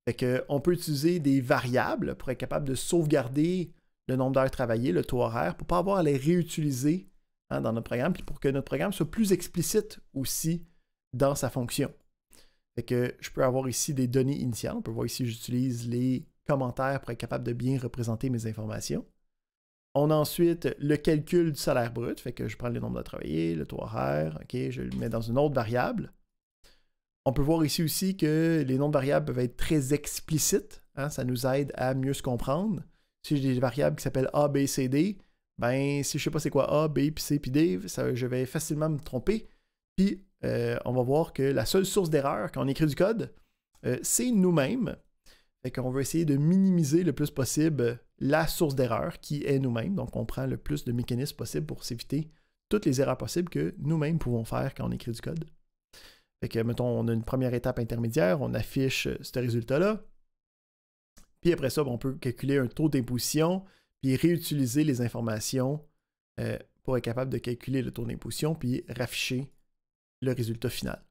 Fait que, on peut utiliser des variables pour être capable de sauvegarder le nombre d'heures travaillées, le taux horaire, pour ne pas avoir à les réutiliser dans notre programme, puis pour que notre programme soit plus explicite aussi dans sa fonction. Fait que je peux avoir ici des données initiales. On peut voir ici, j'utilise les commentaires pour être capable de bien représenter mes informations. On a ensuite le calcul du salaire brut. Fait que je prends le nombre d'heures travaillées, le taux horaire, ok, je le mets dans une autre variable. On peut voir ici aussi que les nombres de variables peuvent être très explicites. Hein, ça nous aide à mieux se comprendre. Si j'ai des variables qui s'appellent A, B, C, D, si je ne sais pas c'est quoi A, B, puis C, puis D, je vais facilement me tromper. Puis, on va voir que la seule source d'erreur quand on écrit du code, c'est nous-mêmes. Fait qu'on va essayer de minimiser le plus possible la source d'erreur qui est nous-mêmes. Donc, on prend le plus de mécanismes possible pour s'éviter toutes les erreurs possibles que nous-mêmes pouvons faire quand on écrit du code. Fait que, mettons, on a une première étape intermédiaire, on affiche ce résultat-là. Puis après ça, on peut calculer un taux d'imposition, puis réutiliser les informations pour être capable de calculer le taux d'imposition, puis rafficher le résultat final.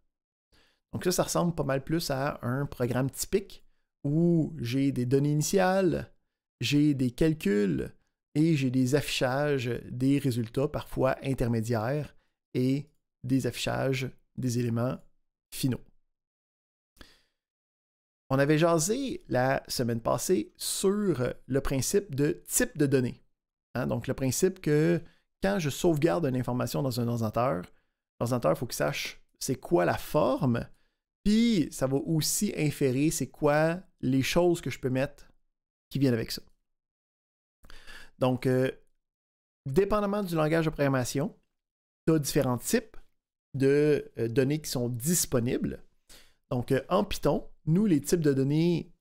Donc ça ressemble pas mal plus à un programme typique où j'ai des données initiales, j'ai des calculs et j'ai des affichages des résultats, parfois intermédiaires, et des affichages des éléments finaux. On avait jasé la semaine passée sur le principe de type de données. Hein? Donc, le principe que quand je sauvegarde une information dans un ordinateur, l'ordinateur, il faut qu'il sache c'est quoi la forme, puis ça va aussi inférer c'est quoi les choses que je peux mettre qui viennent avec ça. Donc, dépendamment du langage de programmation, tu as différents types de données qui sont disponibles. Donc, en Python, nous, les types de données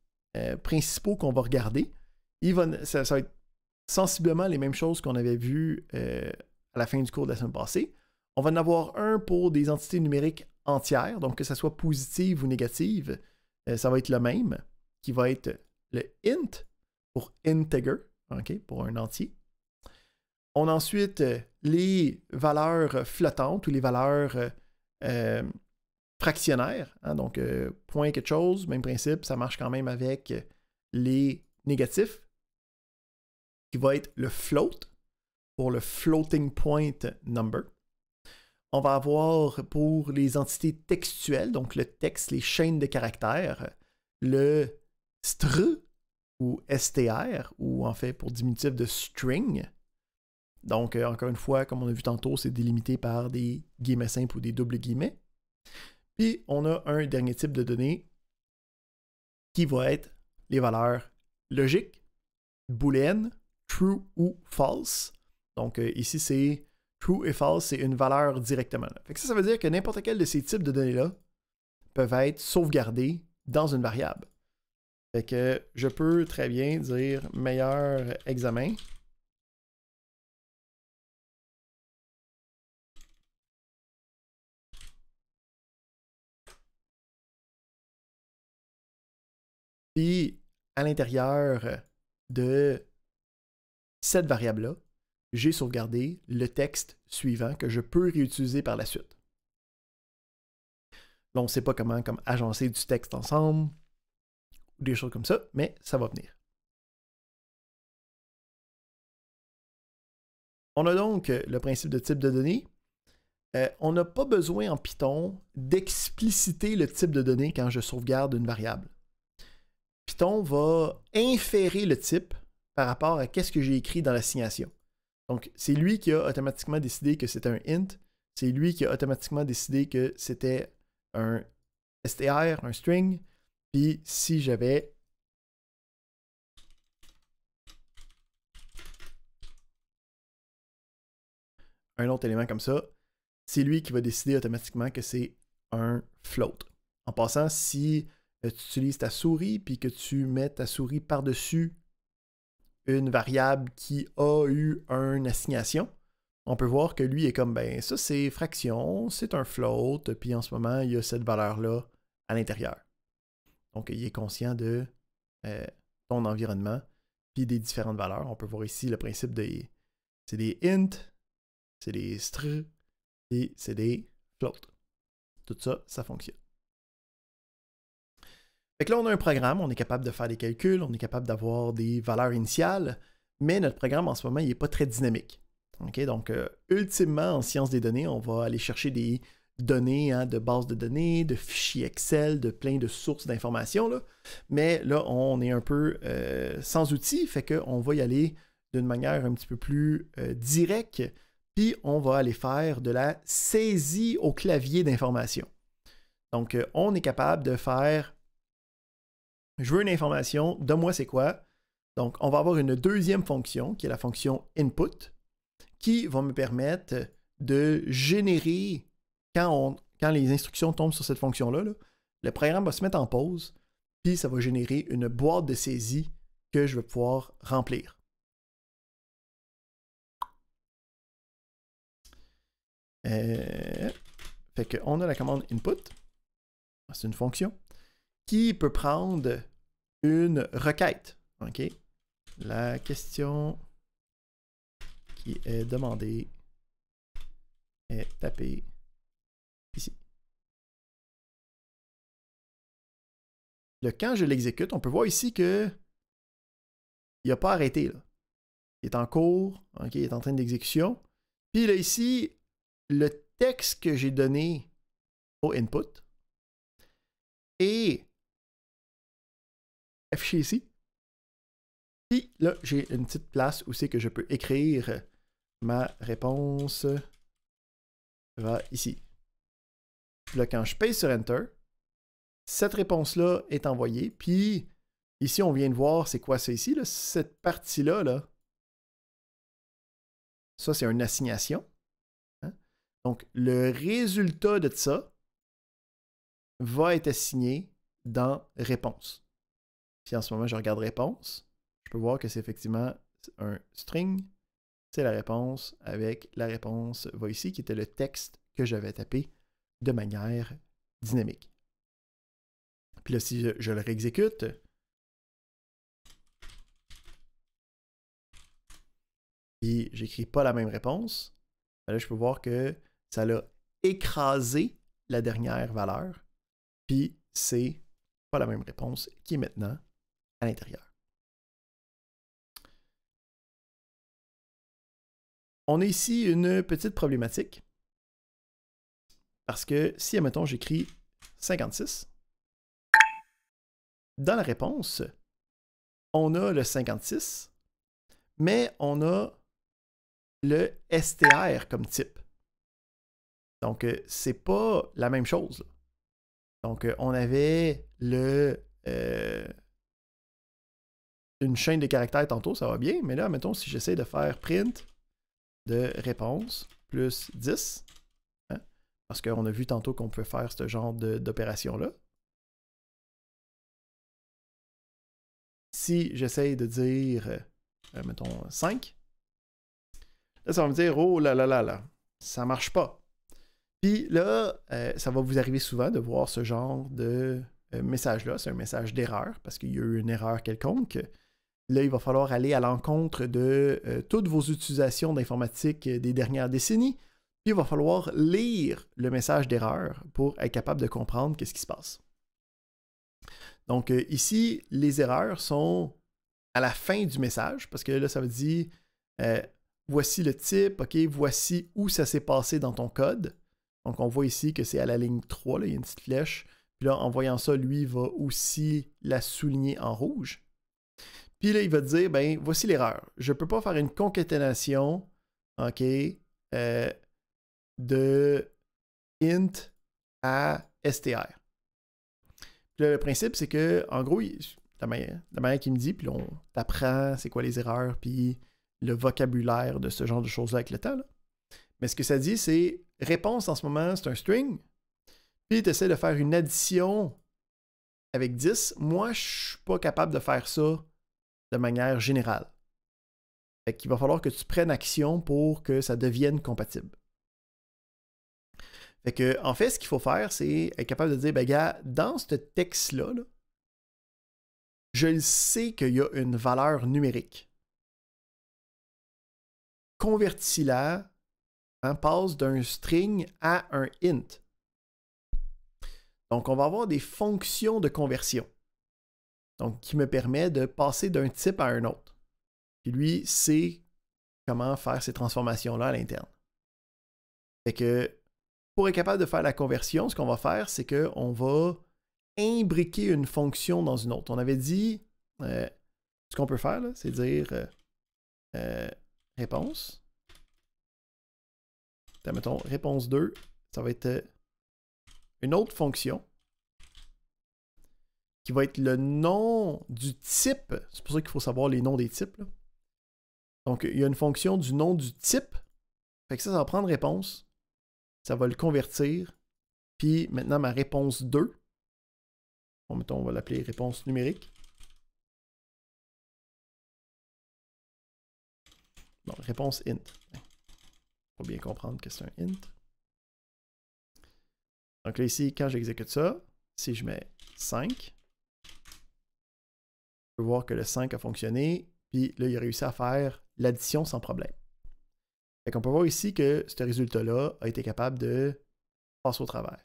principaux qu'on va regarder, ça va être sensiblement les mêmes choses qu'on avait vues à la fin du cours de la semaine passée. On va en avoir un pour des entités numériques entières, donc que ce soit positive ou négative, ça va être le même, qui va être le int pour integer, okay, pour un entier. On a ensuite les valeurs flottantes ou les valeurs fractionnaires, hein, donc point quelque chose, même principe, ça marche quand même avec les négatifs, qui va être le float pour le floating point number. On va avoir pour les entités textuelles, donc le texte, les chaînes de caractères, le str ou str, ou en fait pour diminutif de string. Donc, encore une fois, comme on a vu tantôt, c'est délimité par des guillemets simples ou des doubles guillemets. Puis, on a un dernier type de données qui va être les valeurs logiques, booléennes, true ou false. Donc, ici, c'est true et false, c'est une valeur directement. Fait que ça veut dire que n'importe quel de ces types de données-là peuvent être sauvegardés dans une variable. Fait que je peux très bien dire meilleur examen. Puis, à l'intérieur de cette variable-là, j'ai sauvegardé le texte suivant que je peux réutiliser par la suite. Là, on ne sait pas comment comme agencer du texte ensemble, ou des choses comme ça, mais ça va venir. On a donc le principe de type de données. On n'a pas besoin en Python d'expliciter le type de données quand je sauvegarde une variable. Python va inférer le type par rapport à ce que j'ai écrit dans l'assignation. Donc, c'est lui qui a automatiquement décidé que c'était un int. C'est lui qui a automatiquement décidé que c'était un str, un string. Puis, si j'avais un autre élément comme ça, c'est lui qui va décider automatiquement que c'est un float. En passant, si tu utilises ta souris puis que tu mets ta souris par-dessus une variable qui a eu une assignation, on peut voir que lui est comme, ben ça c'est fraction, c'est un float, puis en ce moment, il y a cette valeur-là à l'intérieur. Donc, il est conscient de ton environnement, puis des différentes valeurs. On peut voir ici le principe des... C'est des int, c'est des str, et c'est des floats. Tout ça, ça fonctionne. Fait que là, on a un programme, on est capable de faire des calculs, on est capable d'avoir des valeurs initiales, mais notre programme en ce moment, il n'est pas très dynamique. Okay? Donc, ultimement, en sciences des données, on va aller chercher des données de bases de données, de fichiers Excel, de plein de sources d'informations. Mais là, on est un peu sans outils, fait qu'on va y aller d'une manière un petit peu plus directe, puis on va aller faire de la saisie au clavier d'informations. Donc, on est capable de faire je veux une information, donne-moi c'est quoi. Donc, on va avoir une deuxième fonction, qui est la fonction input, qui va me permettre de générer, quand les instructions tombent sur cette fonction-là, le programme va se mettre en pause, puis ça va générer une boîte de saisie que je vais pouvoir remplir. Fait qu'on a la commande input, c'est une fonction, qui peut prendre une requête. OK? La question qui est demandée est tapée ici. Quand je l'exécute, on peut voir ici que il n'a pas arrêté. Là. Il est en cours, okay, il est en train d'exécution. Puis là, ici, le texte que j'ai donné au input est affiché ici. Puis là, j'ai une petite place où c'est que je peux écrire ma réponse va ici. Puis là, quand je pèse sur Enter, cette réponse-là est envoyée. Puis ici, on vient de voir c'est quoi ça ici. Là, cette partie-là, là, ça, c'est une assignation. Hein? Donc, le résultat de ça va être assigné dans réponse. Puis en ce moment, je regarde réponse. Je peux voir que c'est effectivement un string. C'est la réponse avec la réponse va ici, qui était le texte que j'avais tapé de manière dynamique. Puis là, si je le réexécute, et j'écris pas la même réponse, là, je peux voir que ça l'a écrasé la dernière valeur. Puis c'est pas la même réponse qui est maintenant à l'intérieur. On a ici une petite problématique. Parce que si, admettons, j'écris 56, dans la réponse, on a le 56, mais on a le str comme type. Donc, c'est pas la même chose. Là. Donc, on avait une chaîne de caractères tantôt, ça va bien, mais là, mettons, si j'essaie de faire print de réponse plus 10, hein, parce qu'on a vu tantôt qu'on peut faire ce genre d'opération-là. Si j'essaie de dire, mettons, 5, là, ça va me dire, oh là là là là, ça marche pas. Puis là, ça va vous arriver souvent de voir ce genre de message-là, c'est un message d'erreur, parce qu'il y a eu une erreur quelconque. Là, il va falloir aller à l'encontre de toutes vos utilisations d'informatique des dernières décennies. Puis il va falloir lire le message d'erreur pour être capable de comprendre qu'est-ce qui se passe. Donc ici, les erreurs sont à la fin du message, parce que là, ça veut dire voici le type, ok, voici où ça s'est passé dans ton code. Donc on voit ici que c'est à la ligne 3, là, il y a une petite flèche. Puis là, en voyant ça, lui, il va aussi la souligner en rouge. Puis là, il va te dire, ben, voici l'erreur. Je ne peux pas faire une concaténation, ok, de int à str. Puis là, le principe, c'est que, en gros, la manière qu'il me dit, puis là, on t'apprend c'est quoi les erreurs, puis le vocabulaire de ce genre de choses-là avec le temps. Là. Mais ce que ça dit, c'est réponse en ce moment, c'est un string. Puis tu essaies de faire une addition avec 10. Moi, je ne suis pas capable de faire ça de manière générale. Fait qu'il va falloir que tu prennes action pour que ça devienne compatible. Fait que, en fait, ce qu'il faut faire, c'est être capable de dire, ben gars, dans ce texte-là, là, je le sais qu'il y a une valeur numérique. Convertis-la, hein, passe d'un string à un int. Donc, on va avoir des fonctions de conversion. Donc, qui me permet de passer d'un type à un autre. Puis lui sait comment faire ces transformations-là à l'interne. Fait que, pour être capable de faire la conversion, ce qu'on va faire, c'est qu'on va imbriquer une fonction dans une autre. On avait dit, ce qu'on peut faire, c'est dire réponse. Mettons, réponse 2, ça va être une autre fonction qui va être le nom du type. C'est pour ça qu'il faut savoir les noms des types. Là. Donc, il y a une fonction du nom du type. Fait que ça va prendre réponse. Ça va le convertir. Puis maintenant, ma réponse 2. Bon, mettons, on va l'appeler réponse numérique. Non, réponse int. Il faut bien comprendre que c'est un int. Donc là, ici, quand j'exécute ça, si je mets 5, je peux voir que le 5 a fonctionné. Puis là, il a réussi à faire l'addition sans problème. Fait qu'on peut voir ici que ce résultat-là a été capable de passer au travers.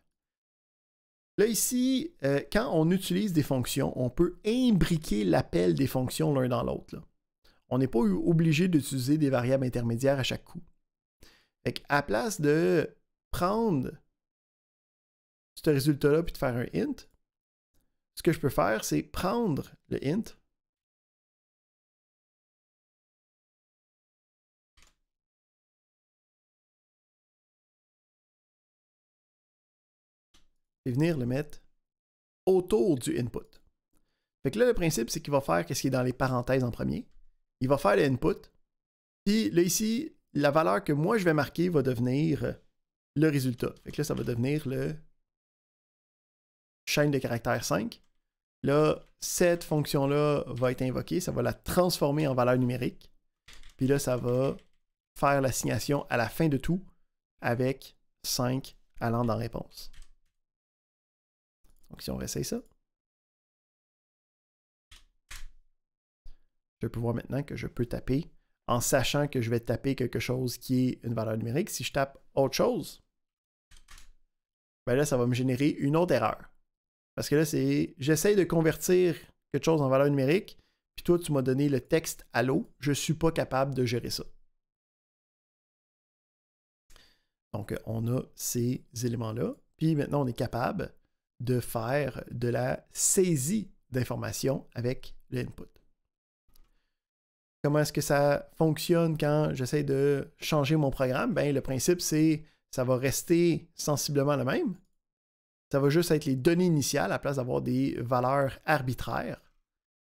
Là, ici, quand on utilise des fonctions, on peut imbriquer l'appel des fonctions l'un dans l'autre. On n'est pas obligé d'utiliser des variables intermédiaires à chaque coup. Fait qu'à la place de prendre ce résultat-là puis de faire un int, ce que je peux faire, c'est prendre le int, et venir le mettre autour du input. Fait que là, le principe, c'est qu'il va faire ce qui est dans les parenthèses en premier. Il va faire le input. Puis là, ici, la valeur que moi, je vais marquer va devenir le résultat. Fait que là, ça va devenir le chaîne de caractère 5. Là, cette fonction-là va être invoquée. Ça va la transformer en valeur numérique. Puis là, ça va faire l'assignation à la fin de tout avec 5 allant dans réponse. Donc, si on réessaye ça, je peux voir maintenant que je peux taper en sachant que je vais taper quelque chose qui est une valeur numérique. Si je tape autre chose, ben là, ça va me générer une autre erreur. Parce que là, c'est j'essaie de convertir quelque chose en valeur numérique, puis toi, tu m'as donné le texte à l'eau. Je ne suis pas capable de gérer ça. Donc, on a ces éléments-là. Puis maintenant, on est capable de faire de la saisie d'informations avec l'input. Comment est-ce que ça fonctionne quand j'essaie de changer mon programme? Ben, le principe, c'est ça va rester sensiblement le même. Ça va juste être les données initiales à la place d'avoir des valeurs arbitraires.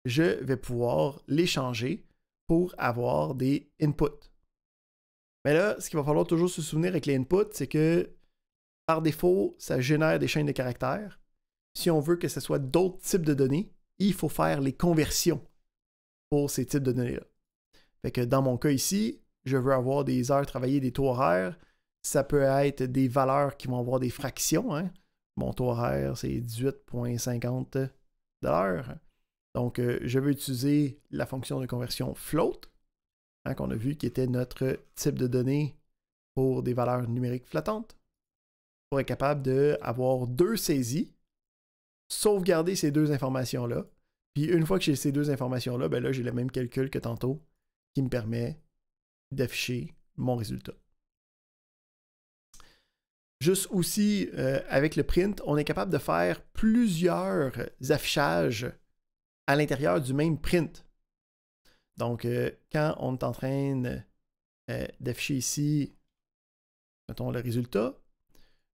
Je vais pouvoir les changer pour avoir des inputs. Mais là, ce qu'il va falloir toujours se souvenir avec les inputs, c'est que par défaut, ça génère des chaînes de caractères. Si on veut que ce soit d'autres types de données, il faut faire les conversions pour ces types de données-là. Fait que dans mon cas ici, je veux avoir des heures travaillées, des taux horaires. Ça peut être des valeurs qui vont avoir des fractions. Hein. Mon taux horaire, c'est 18,50 $. Donc, je vais utiliser la fonction de conversion float, hein, qu'on a vu qui était notre type de données pour des valeurs numériques flottantes, pour être capable d'avoir deux saisies, sauvegarder ces deux informations-là, puis une fois que j'ai ces deux informations-là, ben là, j'ai le même calcul que tantôt qui me permet d'afficher mon résultat. Juste aussi, avec le print, on est capable de faire plusieurs affichages à l'intérieur du même print. Donc, quand on est en train d'afficher ici, mettons le résultat,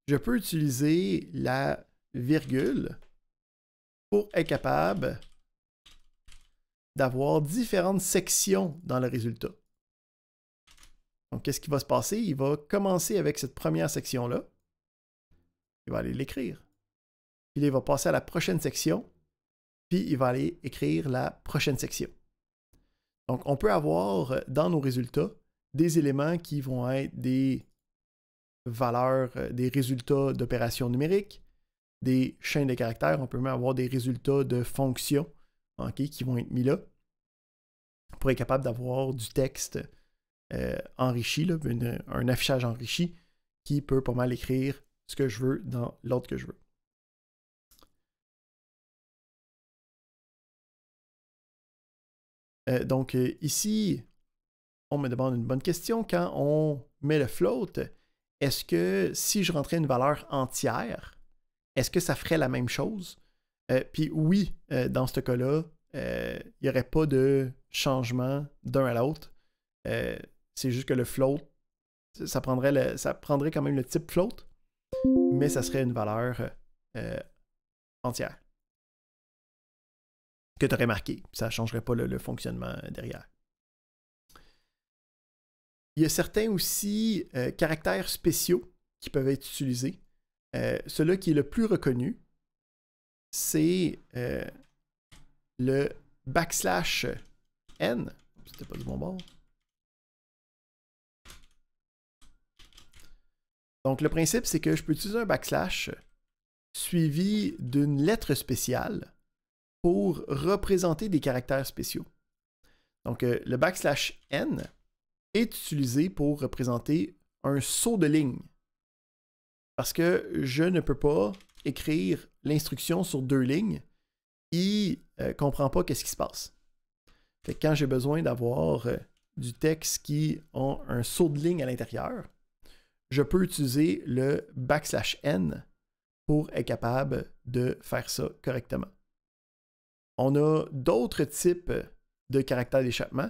je peux utiliser la virgule pour être capable d'avoir différentes sections dans le résultat. Donc, qu'est-ce qui va se passer? Il va commencer avec cette première section-là. Il va aller l'écrire. Puis il va passer à la prochaine section. Puis il va aller écrire la prochaine section. Donc, on peut avoir dans nos résultats des éléments qui vont être des valeurs, des résultats d'opérations numériques, des chaînes de caractères. On peut même avoir des résultats de fonctions, okay, qui vont être mis là pour être capable d'avoir du texte enrichi, là, un affichage enrichi qui peut pas mal écrire ce que je veux dans l'ordre que je veux. Donc ici, on me demande une bonne question. Quand on met le float, est-ce que si je rentrais une valeur entière, est-ce que ça ferait la même chose? Puis oui, dans ce cas-là, il n'y aurait pas de changement d'un à l'autre. C'est juste que le float, ça prendrait quand même le type float, mais ça serait une valeur entière que tu aurais marqué. Ça ne changerait pas le fonctionnement derrière. Il y a certains aussi caractères spéciaux qui peuvent être utilisés. Celui qui est le plus reconnu, c'est le \n. C'était pas du bon bord. Donc, le principe, c'est que je peux utiliser un backslash suivi d'une lettre spéciale pour représenter des caractères spéciaux. Donc, le \n est utilisé pour représenter un saut de ligne. Parce que je ne peux pas écrire l'instruction sur deux lignes. Il ne comprend pas qu'est-ce qui se passe. Fait que quand j'ai besoin d'avoir du texte qui a un saut de ligne à l'intérieur, je peux utiliser le \n pour être capable de faire ça correctement. On a d'autres types de caractères d'échappement,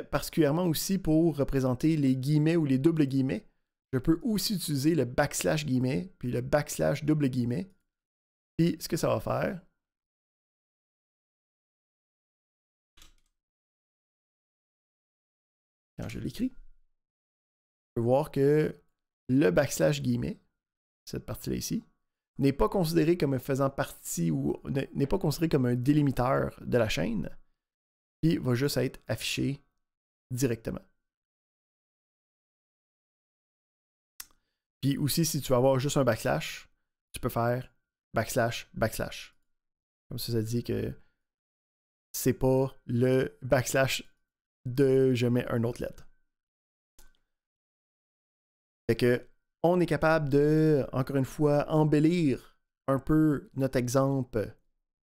particulièrement aussi pour représenter les guillemets ou les doubles guillemets. Je peux aussi utiliser le \guillemets puis le double guillemets. Puis ce que ça va faire, quand je l'écris, je peux voir que le \guillemets, cette partie-là ici, n'est pas considéré comme faisant partie ou n'est pas considéré comme un délimiteur de la chaîne, puis va juste être affiché directement. Puis aussi, si tu veux avoir juste un backslash, tu peux faire \\. Comme ça dit que c'est pas le backslash de je mets une autre lettre. Fait que on est capable de, encore une fois, embellir un peu notre exemple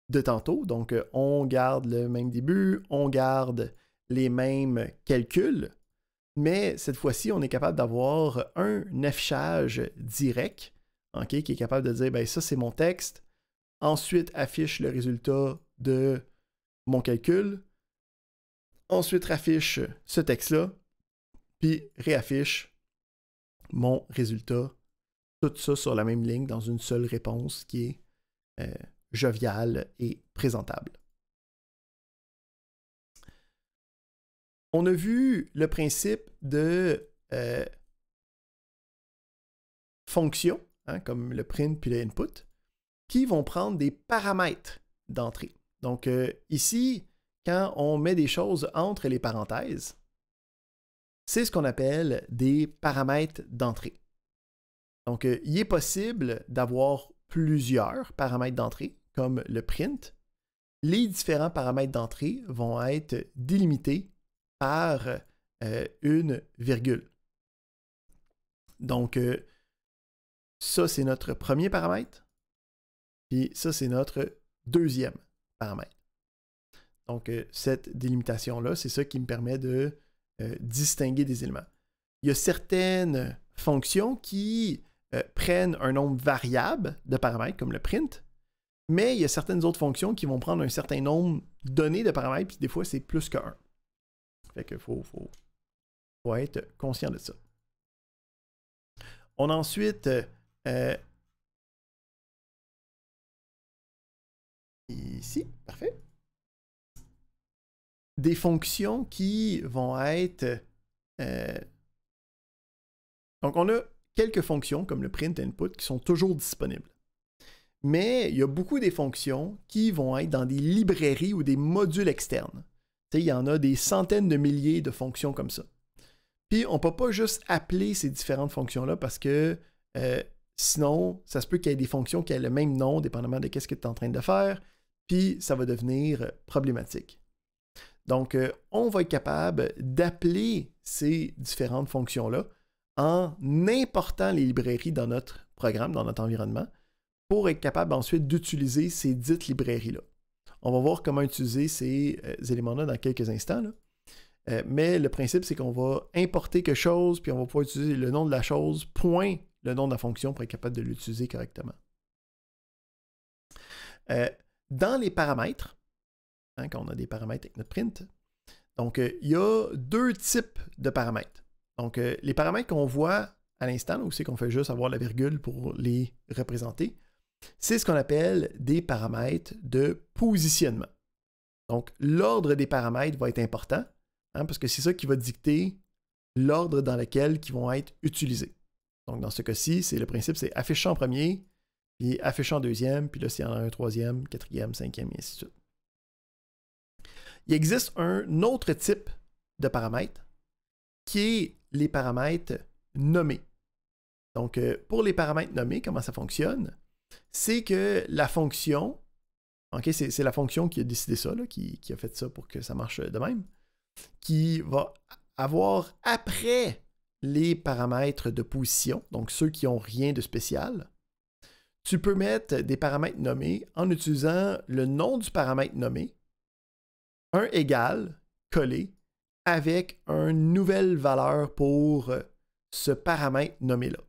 de tantôt. Donc, on garde le même début, on garde les mêmes calculs, mais cette fois-ci, on est capable d'avoir un affichage direct, okay, qui est capable de dire, ben ça, c'est mon texte. Ensuite, affiche le résultat de mon calcul. Ensuite, affiche ce texte-là, puis réaffiche mon résultat, tout ça sur la même ligne dans une seule réponse qui est joviale et présentable. On a vu le principe de fonctions, hein, comme le print puis le input, qui vont prendre des paramètres d'entrée. Donc ici, quand on met des choses entre les parenthèses, c'est ce qu'on appelle des paramètres d'entrée. Donc, il est possible d'avoir plusieurs paramètres d'entrée, comme le print, les différents paramètres d'entrée vont être délimités par une virgule. Donc, ça, c'est notre premier paramètre. Puis ça, c'est notre deuxième paramètre. Donc, cette délimitation-là, c'est ça qui me permet de distinguer des éléments. Il y a certaines fonctions qui prennent un nombre variable de paramètres, comme le print, mais il y a certaines autres fonctions qui vont prendre un certain nombre donné de paramètres, puis des fois, c'est plus que 1. Fait qu'il faut être conscient de ça. On a ensuite ici, parfait, des fonctions qui vont être... donc, on a quelques fonctions, comme le print input, qui sont toujours disponibles. Mais il y a beaucoup des fonctions qui vont être dans des librairies ou des modules externes. Tu sais, il y en a des centaines de milliers de fonctions comme ça. Puis, on ne peut pas juste appeler ces différentes fonctions-là parce que sinon, ça se peut qu'il y ait des fonctions qui aient le même nom, dépendamment de ce que tu es en train de faire, puis ça va devenir problématique. Donc, on va être capable d'appeler ces différentes fonctions-là en important les librairies dans notre programme, dans notre environnement, pour être capable ensuite d'utiliser ces dites librairies-là. On va voir comment utiliser ces éléments-là dans quelques instants, là. Mais le principe, c'est qu'on va importer quelque chose, puis on va pouvoir utiliser le nom de la chose, point le nom de la fonction pour être capable de l'utiliser correctement. Dans les paramètres, hein, quand on a des paramètres avec notre print, donc il y a deux types de paramètres. Donc les paramètres qu'on voit à l'instant, où c'est qu'on fait juste avoir la virgule pour les représenter, c'est ce qu'on appelle des paramètres de positionnement. Donc l'ordre des paramètres va être important, hein, parce que c'est ça qui va dicter l'ordre dans lequel ils vont être utilisés. Donc dans ce cas-ci, le principe, c'est afficher en premier, puis afficher en deuxième, puis là, s'il y en a un troisième, quatrième, cinquième, et ainsi de suite. Il existe un autre type de paramètres qui est les paramètres nommés. Donc, pour les paramètres nommés, comment ça fonctionne? C'est que la fonction, okay, c'est la fonction qui a décidé ça, là, qui a fait ça pour que ça marche de même, qui va avoir après les paramètres de position, donc ceux qui n'ont rien de spécial, tu peux mettre des paramètres nommés en utilisant le nom du paramètre nommé, un égal, collé, avec une nouvelle valeur pour ce paramètre nommé-là.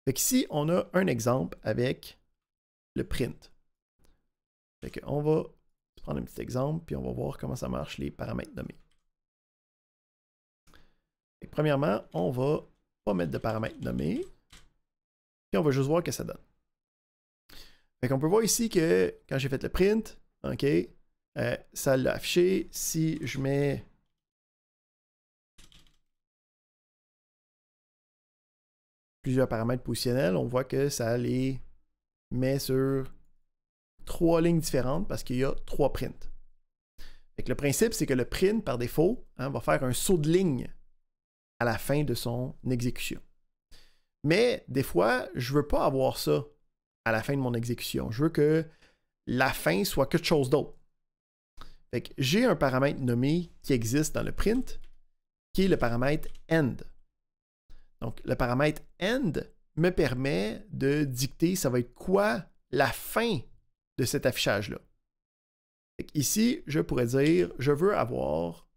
Fait qu'ici, on a un exemple avec le print. Fait qu'on va prendre un petit exemple, puis on va voir comment ça marche les paramètres nommés. Fait que premièrement, on va pas mettre de paramètres nommés, puis on va juste voir ce que ça donne. Fait qu'on peut voir ici que quand j'ai fait le print, OK, ça l'a affiché. Si je mets plusieurs paramètres positionnels, on voit que ça les met sur 3 lignes différentes parce qu'il y a 3 prints. Fait que le principe, c'est que le print, par défaut, hein, va faire un saut de ligne à la fin de son exécution. Mais des fois, je ne veux pas avoir ça à la fin de mon exécution. Je veux que la fin soit quelque chose d'autre. Fait que j'ai un paramètre nommé qui existe dans le print, qui est le paramètre end. Donc, le paramètre end me permet de dicter ça va être quoi la fin de cet affichage-là. Ici, je pourrais dire je veux avoir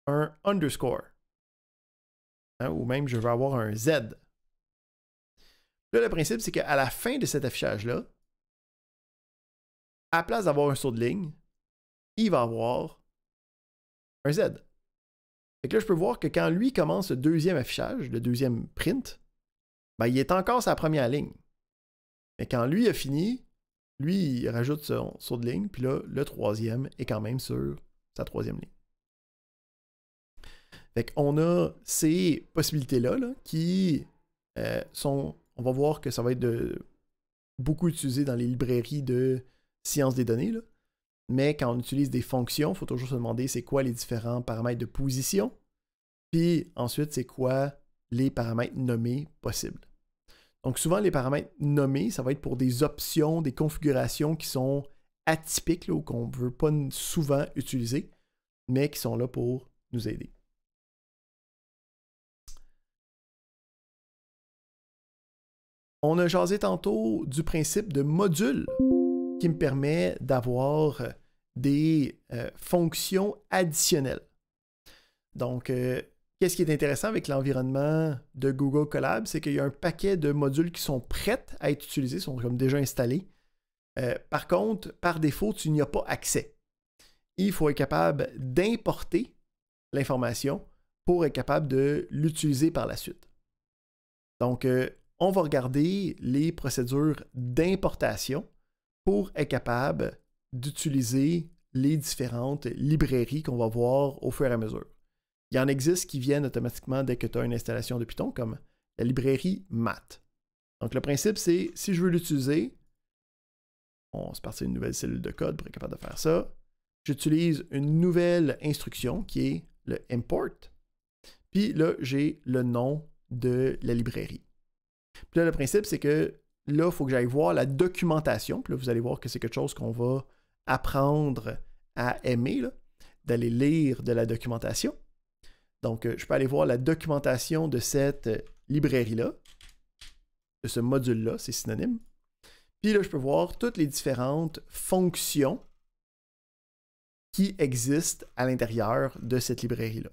un underscore. Hein, ou même je veux avoir un Z. Là, le principe, c'est qu'à la fin de cet affichage-là, à la place d'avoir un saut de ligne, il va avoir un Z. Fait que là, je peux voir que quand lui commence le deuxième affichage, le deuxième print, ben, il est encore sa première ligne. Mais quand lui a fini, lui, il rajoute son saut de ligne, puis là, le troisième est quand même sur sa troisième ligne. Fait qu'on a ces possibilités-là là, qui sont... On va voir que ça va être beaucoup utilisé dans les librairies de sciences des données. Là. Mais quand on utilise des fonctions, il faut toujours se demander c'est quoi les différents paramètres de position. Puis ensuite, c'est quoi les paramètres nommés possibles. Donc souvent, les paramètres nommés, ça va être pour des options, des configurations qui sont atypiques là, ou qu'on ne veut pas souvent utiliser, mais qui sont là pour nous aider. On a jasé tantôt du principe de module qui me permet d'avoir des fonctions additionnelles. Donc, qu'est-ce qui est intéressant avec l'environnement de Google Colab, c'est qu'il y a un paquet de modules qui sont prêts à être utilisés, sont comme déjà installés. Par contre, par défaut, tu n'y as pas accès. Il faut être capable d'importer l'information pour être capable de l'utiliser par la suite. Donc, on va regarder les procédures d'importation pour être capable d'utiliser les différentes librairies qu'on va voir au fur et à mesure. Il y en existe qui viennent automatiquement dès que tu as une installation de Python, comme la librairie Math. Donc, le principe, c'est si je veux l'utiliser, on se partit d'une nouvelle cellule de code pour être capable de faire ça. J'utilise une nouvelle instruction qui est le import. Puis là, j'ai le nom de la librairie. Puis là, le principe, c'est que là, il faut que j'aille voir la documentation. Puis là, vous allez voir que c'est quelque chose qu'on va apprendre à aimer, d'aller lire de la documentation. Donc, je peux aller voir la documentation de cette librairie-là, de ce module-là, c'est synonyme. Puis là, je peux voir toutes les différentes fonctions qui existent à l'intérieur de cette librairie-là.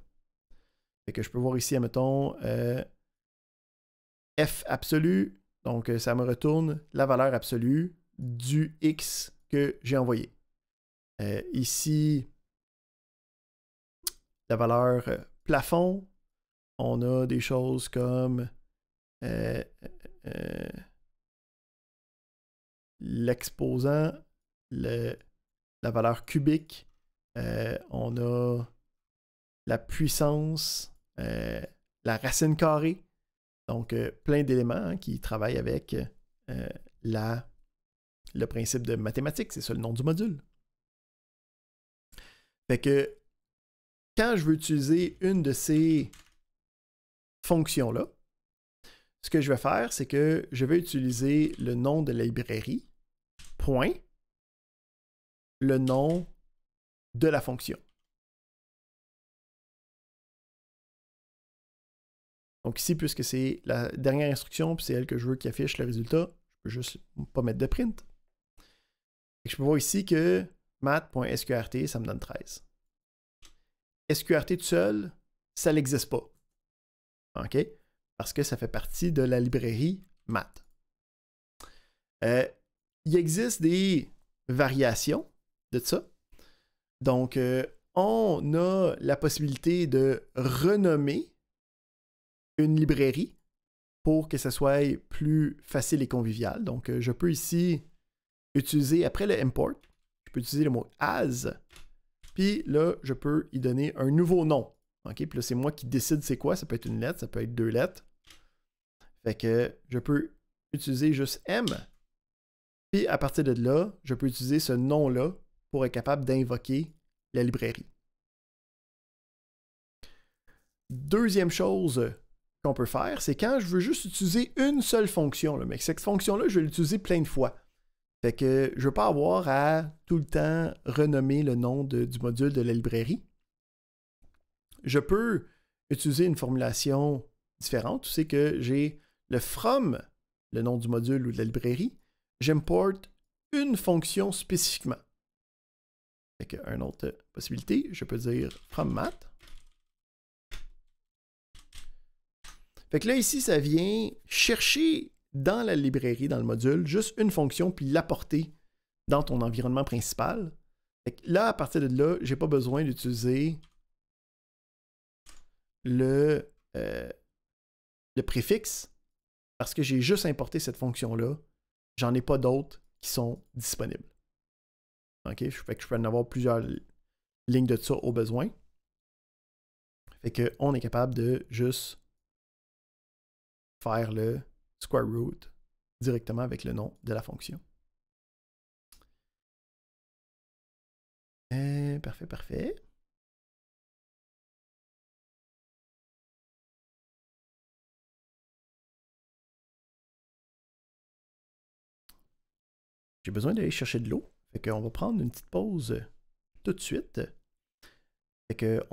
Fait que je peux voir ici, admettons, F absolu, donc ça me retourne la valeur absolue du X que j'ai envoyé. Ici, la valeur plafond, on a des choses comme l'exposant, la valeur cubique, on a la puissance, la racine carrée, donc plein d'éléments qui travaillent avec le principe de mathématiques, c'est ça le nom du module. Fait que quand je veux utiliser une de ces fonctions-là, ce que je vais faire, c'est que je vais utiliser le nom de la librairie, point, le nom de la fonction. Donc ici, puisque c'est la dernière instruction, puis c'est elle que je veux qui affiche le résultat, je peux juste pas mettre de print. Et je peux voir ici que math.sqrt, ça me donne 13. SQRT tout seul, ça n'existe pas. OK? Parce que ça fait partie de la librairie math. Il existe des variations de ça. Donc, on a la possibilité de renommer une librairie pour que ça soit plus facile et convivial. Donc, je peux ici utiliser, après le import, je peux utiliser le mot as, puis là, je peux y donner un nouveau nom. OK? Puis là, c'est moi qui décide c'est quoi. Ça peut être une lettre, ça peut être 2 lettres. Fait que je peux utiliser juste M. Puis à partir de là, je peux utiliser ce nom-là pour être capable d'invoquer la librairie. Deuxième chose qu'on peut faire, c'est quand je veux juste utiliser une seule fonction. Là, mais cette fonction-là, je vais l'utiliser plein de fois. Fait que je ne veux pas avoir à tout le temps renommer le nom du module de la librairie. Je peux utiliser une formulation différente. C'est que j'ai le from, le nom du module ou de la librairie. J'importe une fonction spécifiquement. Fait que, une autre possibilité, je peux dire from math. Fait que là, ici, ça vient chercher dans la librairie, dans le module, juste une fonction, puis l'apporter dans ton environnement principal. Fait que là, à partir de là, je n'ai pas besoin d'utiliser le préfixe parce que j'ai juste importé cette fonction-là. J'en ai pas d'autres qui sont disponibles. OK? Fait que je peux en avoir plusieurs lignes de ça au besoin. Fait qu'on est capable de juste faire le square root directement avec le nom de la fonction. Parfait, parfait. j'ai besoin d'aller chercher de l'eau. Fait qu'on va prendre une petite pause tout de suite. Fait que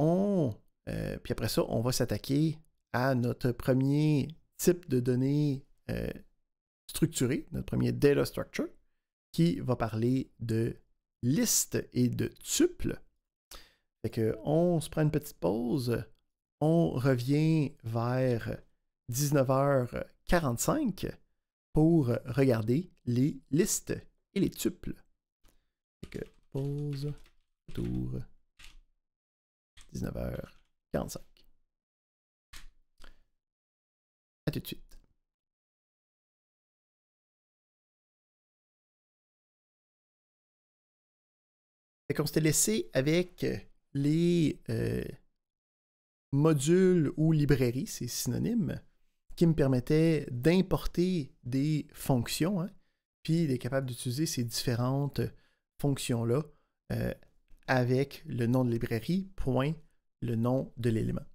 puis après ça, on va s'attaquer à notre premier type de données structurées, notre premier data structure, qui va parler de listes et de tuples. Fait que on se prend une petite pause, on revient vers 19h45 pour regarder les listes et les tuples. Fait que pause, retour, 19h45. À tout de suite. Fait qu'on s'était laissé avec les modules ou librairies, c'est synonyme, qui me permettaient d'importer des fonctions, hein, puis d'être capable d'utiliser ces différentes fonctions-là avec le nom de librairie, point, le nom de l'élément.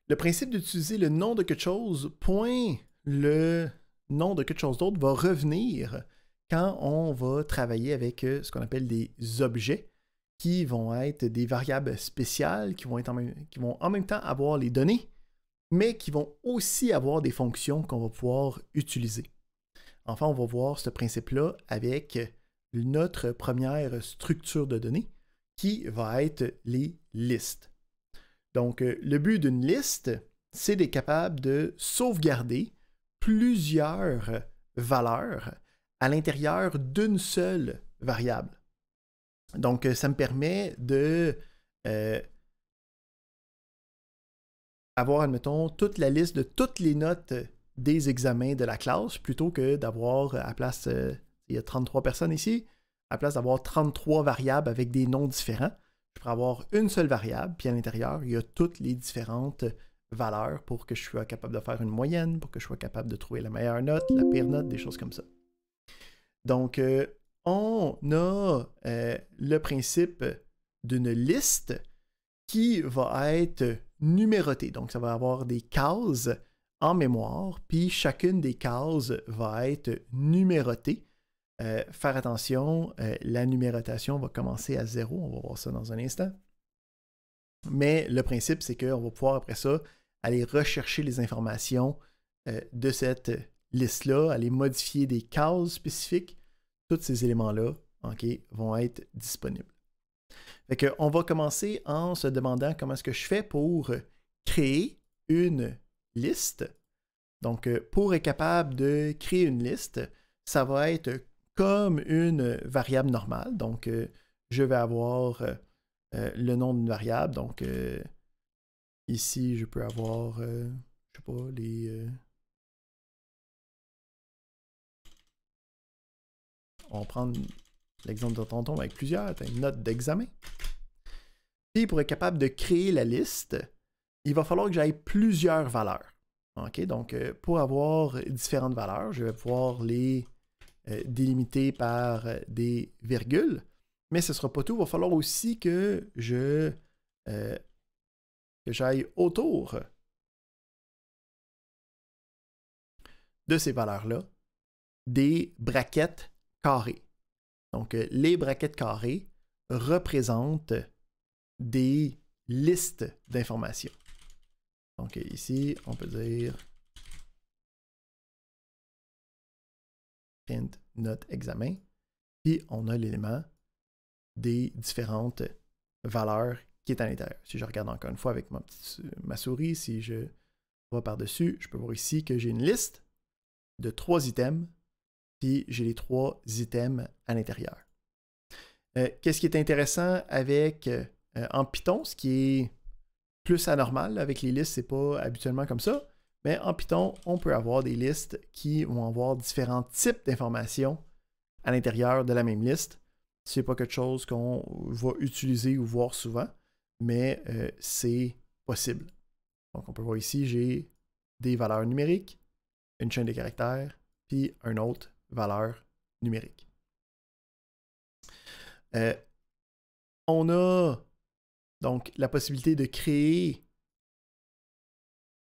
Le principe d'utiliser le nom de quelque chose, point, le nom de quelque chose d'autre, va revenir quand on va travailler avec ce qu'on appelle des objets, qui vont être des variables spéciales, qui vont en même temps avoir les données, mais qui vont aussi avoir des fonctions qu'on va pouvoir utiliser. Enfin, on va voir ce principe-là avec notre première structure de données, qui va être les listes. Donc, le but d'une liste, c'est d'être capable de sauvegarder plusieurs valeurs à l'intérieur d'une seule variable. Donc, ça me permet de avoir, admettons, toute la liste de toutes les notes des examens de la classe, plutôt que d'avoir, à place, il y a 33 personnes ici, à place d'avoir 33 variables avec des noms différents, je pourrais avoir une seule variable, puis à l'intérieur, il y a toutes les différentes valeurs pour que je sois capable de faire une moyenne, pour que je sois capable de trouver la meilleure note, la pire note, des choses comme ça. Donc, on a le principe d'une liste qui va être numérotée. Donc, ça va avoir des cases en mémoire, puis chacune des cases va être numérotée. Faire attention, la numérotation va commencer à 0. On va voir ça dans un instant. Mais le principe, c'est qu'on va pouvoir, après ça, aller rechercher les informations de cette liste-là, aller modifier des cases spécifiques. Tous ces éléments-là, okay, vont être disponibles. Fait que, on va commencer en se demandant comment est-ce que je fais pour créer une liste. Donc, pour être capable de créer une liste, ça va être comme une variable normale. Donc, je vais avoir le nom d'une variable. Donc, ici, je peux avoir, je sais pas, on va prendre l'exemple de tonton avec plusieurs notes d'examen. Puis, pour être capable de créer la liste, il va falloir que j'aille plusieurs valeurs. Okay? Donc, pour avoir différentes valeurs, je vais pouvoir les délimiter par des virgules. Mais ce ne sera pas tout. Il va falloir aussi que j'aille autour de ces valeurs-là des braquettes carrées. Donc, les braquettes carrées représentent des listes d'informations. Donc, ici, on peut dire print note examen. Puis, on a l'élément des différentes valeurs qui est à l'intérieur. Si je regarde encore une fois avec ma souris, si je vais par-dessus, je peux voir ici que j'ai une liste de 3 items, puis j'ai les 3 items à l'intérieur. Qu'est-ce qui est intéressant avec en Python, ce qui est plus anormal avec les listes, c'est pas habituellement comme ça, mais en Python, on peut avoir des listes qui vont avoir différents types d'informations à l'intérieur de la même liste. C'est pas quelque chose qu'on va utiliser ou voir souvent, mais c'est possible. Donc, on peut voir ici, j'ai des valeurs numériques, une chaîne de caractères, puis une autre valeur numérique. On a donc la possibilité de créer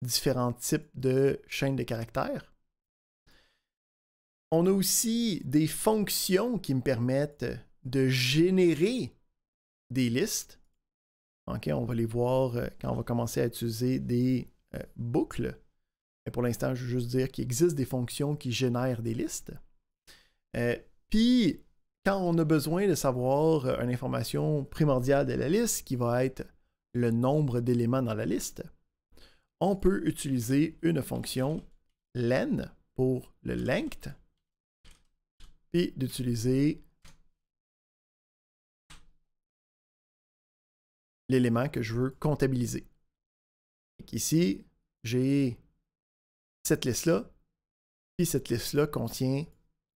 différents types de chaînes de caractères. On a aussi des fonctions qui me permettent de générer des listes. OK, on va les voir quand on va commencer à utiliser des boucles. Et pour l'instant, je veux juste dire qu'il existe des fonctions qui génèrent des listes. Puis, quand on a besoin de savoir une information primordiale de la liste, qui va être le nombre d'éléments dans la liste, on peut utiliser une fonction len pour le length, puis d'utiliser l'élément que je veux comptabiliser. Ici, j'ai cette liste-là, puis cette liste-là contient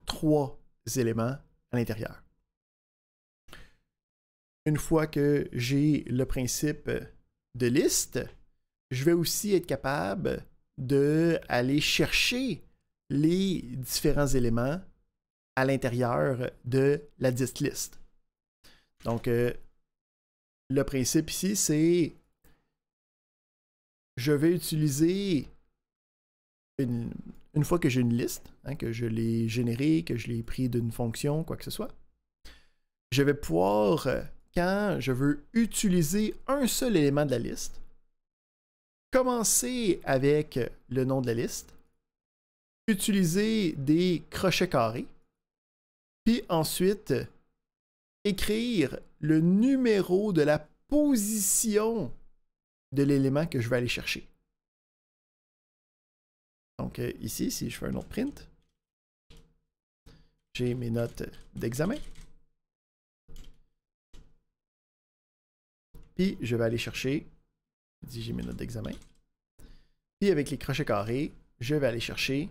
3 éléments à l'intérieur. Une fois que j'ai le principe de liste, je vais aussi être capable d'aller chercher les différents éléments à l'intérieur de la dite liste. Donc, le principe ici, c'est je vais utiliser une fois que j'ai une liste, hein, que je l'ai générée, que je l'ai pris d'une fonction, quoi que ce soit, je vais pouvoir, quand je veux utiliser un seul élément de la liste, commencer avec le nom de la liste, utiliser des crochets carrés, puis ensuite écrire le numéro de la position de l'élément que je vais aller chercher. Donc ici, si je fais un autre print, j'ai mes notes d'examen. Puis je vais aller chercher, j'ai mes notes d'examen. Puis avec les crochets carrés, je vais aller chercher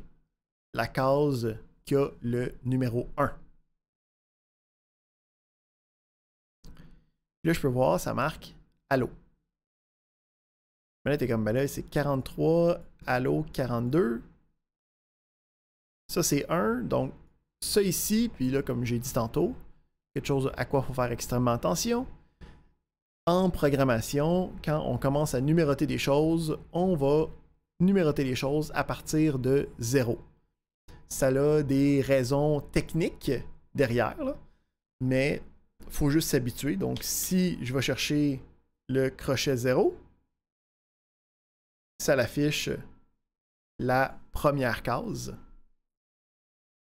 la case qui a le numéro 1. Là, je peux voir, ça marque Allo. Mais là, t'es comme, ben là, c'est 43, Allo 42. Ça, c'est 1. Donc, ça ici, puis là, comme j'ai dit tantôt, quelque chose à quoi il faut faire extrêmement attention. En programmation, quand on commence à numéroter des choses, on va numéroter les choses à partir de 0. Ça a des raisons techniques derrière, là, mais il faut juste s'habituer. Donc, si je vais chercher le crochet 0, ça l'affiche la première case.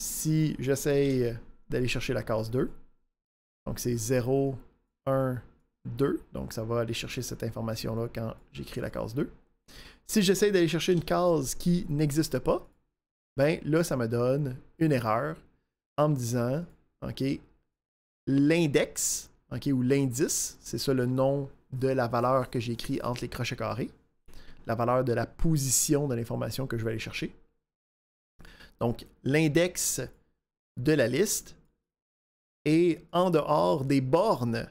Si j'essaye d'aller chercher la case 2, donc c'est 0, 1, 2, donc ça va aller chercher cette information-là quand j'écris la case 2. Si j'essaie d'aller chercher une case qui n'existe pas, ben là, ça me donne une erreur en me disant, OK, l'index, OK, ou l'indice, c'est ça le nom de la valeur que j'ai écrit entre les crochets carrés, la valeur de la position de l'information que je vais aller chercher. Donc, l'index de la liste est en dehors des bornes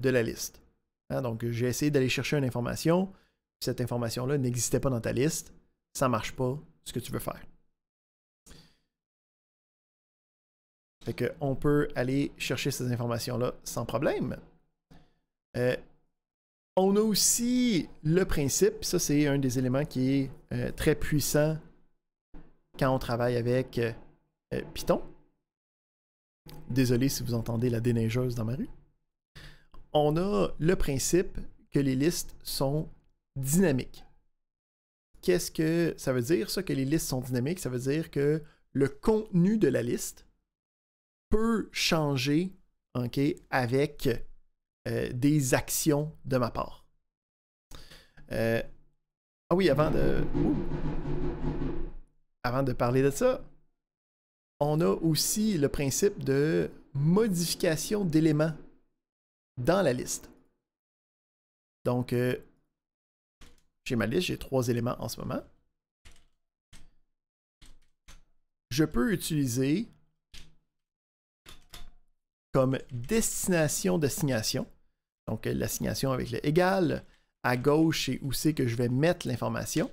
de la liste. Hein, donc, j'ai essayé d'aller chercher une information. Cette information-là n'existait pas dans ta liste. Ça ne marche pas ce que tu veux faire. Fait qu'on peut aller chercher ces informations-là sans problème. On a aussi le principe, ça c'est un des éléments qui est très puissant quand on travaille avec Python. Désolé si vous entendez la déneigeuse dans ma rue. On a le principe que les listes sont dynamiques. Qu'est-ce que ça veut dire, ça, que les listes sont dynamiques? Ça veut dire que le contenu de la liste peut changer, okay, avec des actions de ma part. Ah oui, avant de parler de ça, on a aussi le principe de modification d'éléments dans la liste. Donc, j'ai ma liste, j'ai 3 éléments en ce moment. Je peux utiliser comme destination d'assignation, donc l'assignation avec le égal, à gauche, c'est où c'est que je vais mettre l'information.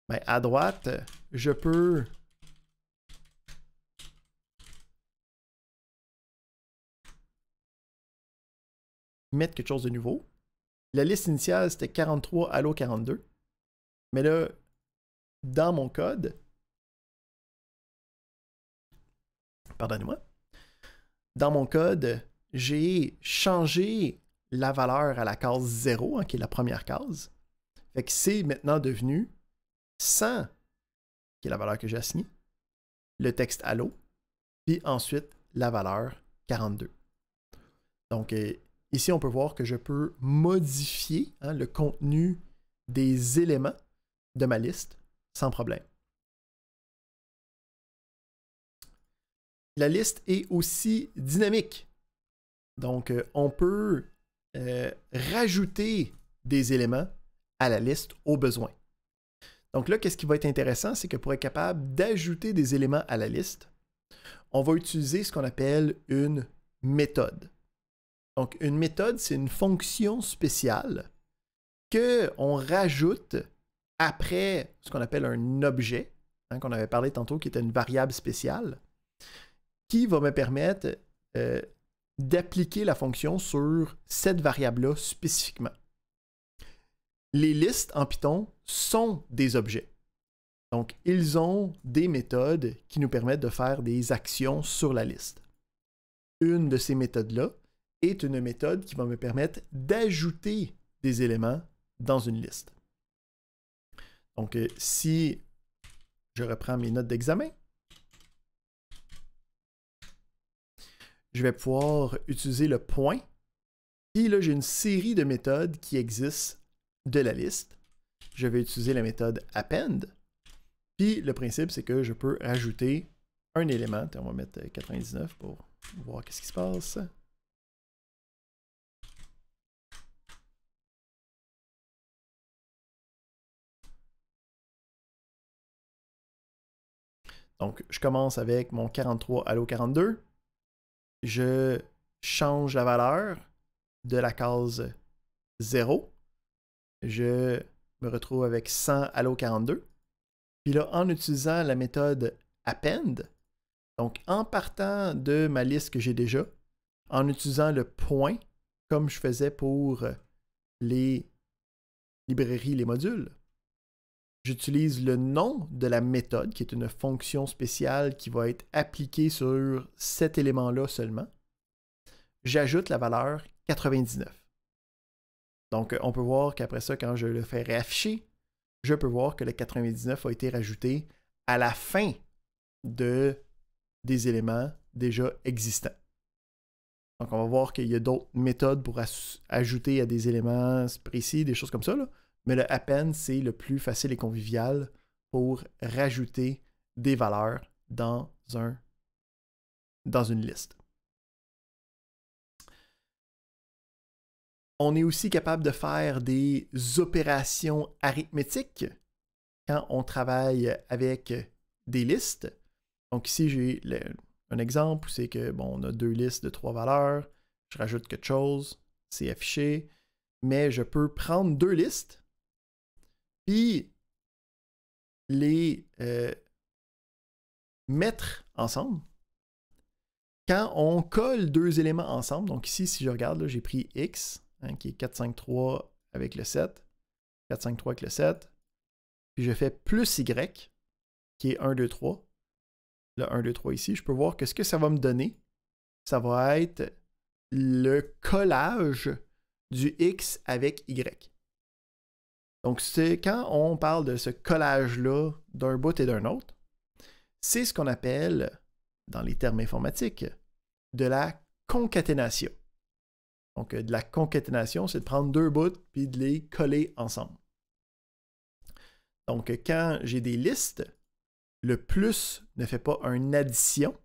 Ben, à droite, je peux mettre quelque chose de nouveau. La liste initiale, c'était 43 allo 42. Mais là, dans mon code, pardonnez-moi. Dans mon code, j'ai changé la valeur à la case 0, qui est la première case. Fait que c'est maintenant devenu 100, qui est la valeur que j'ai assignée, le texte Allo, puis ensuite la valeur 42. Donc ici, on peut voir que je peux modifier le contenu des éléments de ma liste sans problème. La liste est aussi dynamique. Donc, on peut rajouter des éléments à la liste au besoin. Donc là, qu'est-ce qui va être intéressant, c'est que pour être capable d'ajouter des éléments à la liste, on va utiliser ce qu'on appelle une méthode. Donc, une méthode, c'est une fonction spéciale qu'on rajoute après ce qu'on appelle un objet, qu'on avait parlé tantôt, qui était une variable spéciale, qui va me permettre d'appliquer la fonction sur cette variable-là spécifiquement. Les listes en Python sont des objets. Donc, ils ont des méthodes qui nous permettent de faire des actions sur la liste. Une de ces méthodes-là est une méthode qui va me permettre d'ajouter des éléments dans une liste. Donc, si je reprends mes notes d'examen, je vais pouvoir utiliser le point. Puis là, j'ai une série de méthodes qui existent de la liste. Je vais utiliser la méthode append. Puis le principe, c'est que je peux rajouter un élément. On va mettre 99 pour voir qu'est-ce qui se passe. Donc, je commence avec mon 43 allo 42. Je change la valeur de la case 0. Je me retrouve avec 100 allo 42. Puis là, en utilisant la méthode append, donc en partant de ma liste que j'ai déjà, en utilisant le point, comme je faisais pour les librairies, les modules, j'utilise le nom de la méthode, qui est une fonction spéciale qui va être appliquée sur cet élément-là seulement. J'ajoute la valeur 99. Donc, on peut voir qu'après ça, quand je le fais réafficher, je peux voir que le 99 a été rajouté à la fin des éléments déjà existants. Donc, on va voir qu'il y a d'autres méthodes pour ajouter à des éléments précis, des choses comme ça, là. Mais le append, c'est le plus facile et convivial pour rajouter des valeurs dans une liste. On est aussi capable de faire des opérations arithmétiques quand on travaille avec des listes. Donc ici, j'ai un exemple où c'est que, bon, on a deux listes de 3 valeurs, je rajoute quelque chose, c'est affiché, mais je peux prendre deux listes puis les mettre ensemble. Quand on colle deux éléments ensemble, donc ici, si je regarde, j'ai pris X, qui est 453 avec le 7, 453 avec le 7, puis je fais plus Y, qui est 1, 2, 3, le 1, 2, 3 ici, je peux voir que ce que ça va me donner, ça va être le collage du X avec Y. Donc, c'est quand on parle de ce collage-là d'un bout et d'un autre, c'est ce qu'on appelle, dans les termes informatiques, de la concaténation. Donc, de la concaténation, c'est de prendre deux bouts puis de les coller ensemble. Donc, quand j'ai des listes, le plus ne fait pas une addition,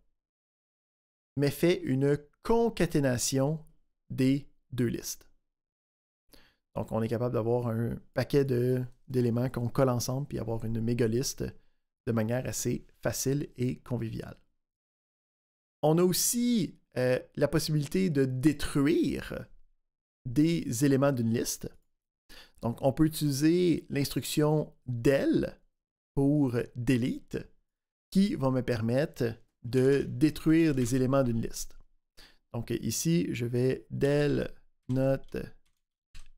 mais fait une concaténation des deux listes. Donc, on est capable d'avoir un paquet d'éléments qu'on colle ensemble puis avoir une méga liste de manière assez facile et conviviale. On a aussi la possibilité de détruire des éléments d'une liste. Donc, on peut utiliser l'instruction del pour delete qui va me permettre de détruire des éléments d'une liste. Donc, ici, je vais del note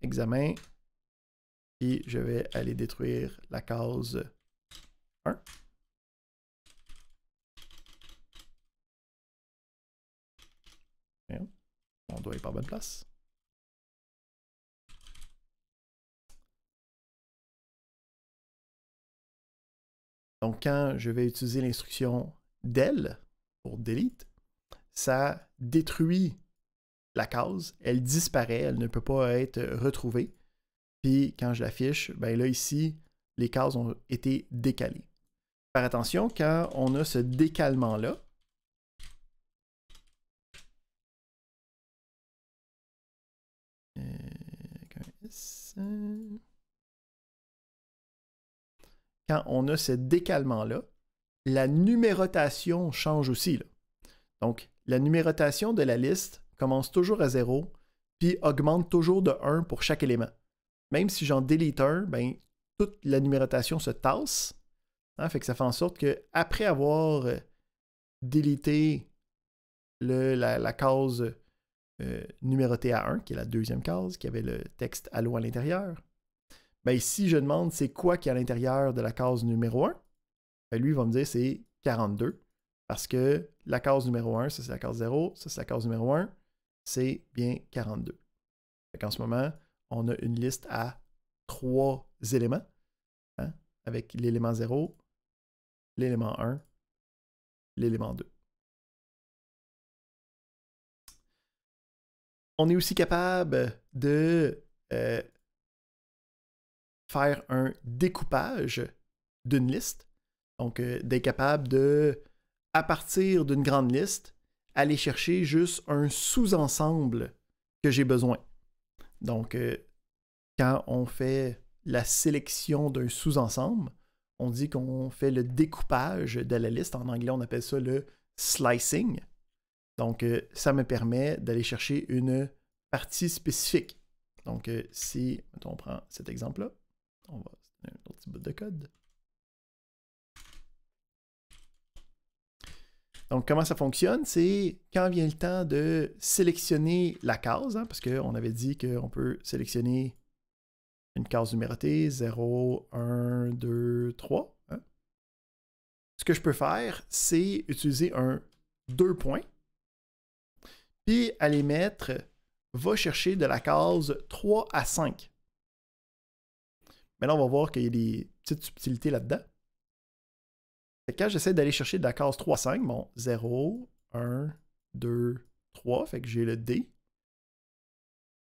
examen et je vais aller détruire la case 1. doit être pas à bonne place. Donc, quand je vais utiliser l'instruction del pour delete, ça détruit la case, elle disparaît, elle ne peut pas être retrouvée. Puis quand je l'affiche, ben là ici, les cases ont été décalées. Faire attention, quand on a ce décalement-là, quand on a ce décalement-là, la numérotation change aussi, là. Donc, la numérotation de la liste commence toujours à 0, puis augmente toujours de 1 pour chaque élément. Même si j'en délite un, ben, toute la numérotation se tasse. Hein, fait que ça fait en sorte qu'après avoir délité la case numérotée à 1, qui est la deuxième case, qui avait le texte Allo à l'intérieur, ben, si je demande c'est quoi qui est à l'intérieur de la case numéro 1, ben, lui, il va me dire c'est 42. Parce que la case numéro 1, ça c'est la case 0, ça c'est la case numéro 1, c'est bien 42. Fait qu'en ce moment, on a une liste à 3 éléments, hein, avec l'élément 0, l'élément 1, l'élément 2. On est aussi capable de faire un découpage d'une liste. Donc, d'être capable de, à partir d'une grande liste, aller chercher juste un sous-ensemble que j'ai besoin. Donc, quand on fait la sélection d'un sous-ensemble, on dit qu'on fait le découpage de la liste. En anglais, on appelle ça le slicing. Donc, ça me permet d'aller chercher une partie spécifique. Donc, si, mettons, on prend cet exemple-là, on va un autre petit bout de code. Donc, comment ça fonctionne? C'est quand vient le temps de sélectionner la case, hein, parce qu'on avait dit qu'on peut sélectionner une case numérotée, 0, 1, 2, 3. Hein. Ce que je peux faire, c'est utiliser un 2 points, puis aller mettre va chercher de la case 3 à 5. Maintenant, on va voir qu'il y a des petites subtilités là-dedans. Quand j'essaie d'aller chercher de la case 3 à 5, bon, 0, 1, 2, 3, fait que j'ai le D.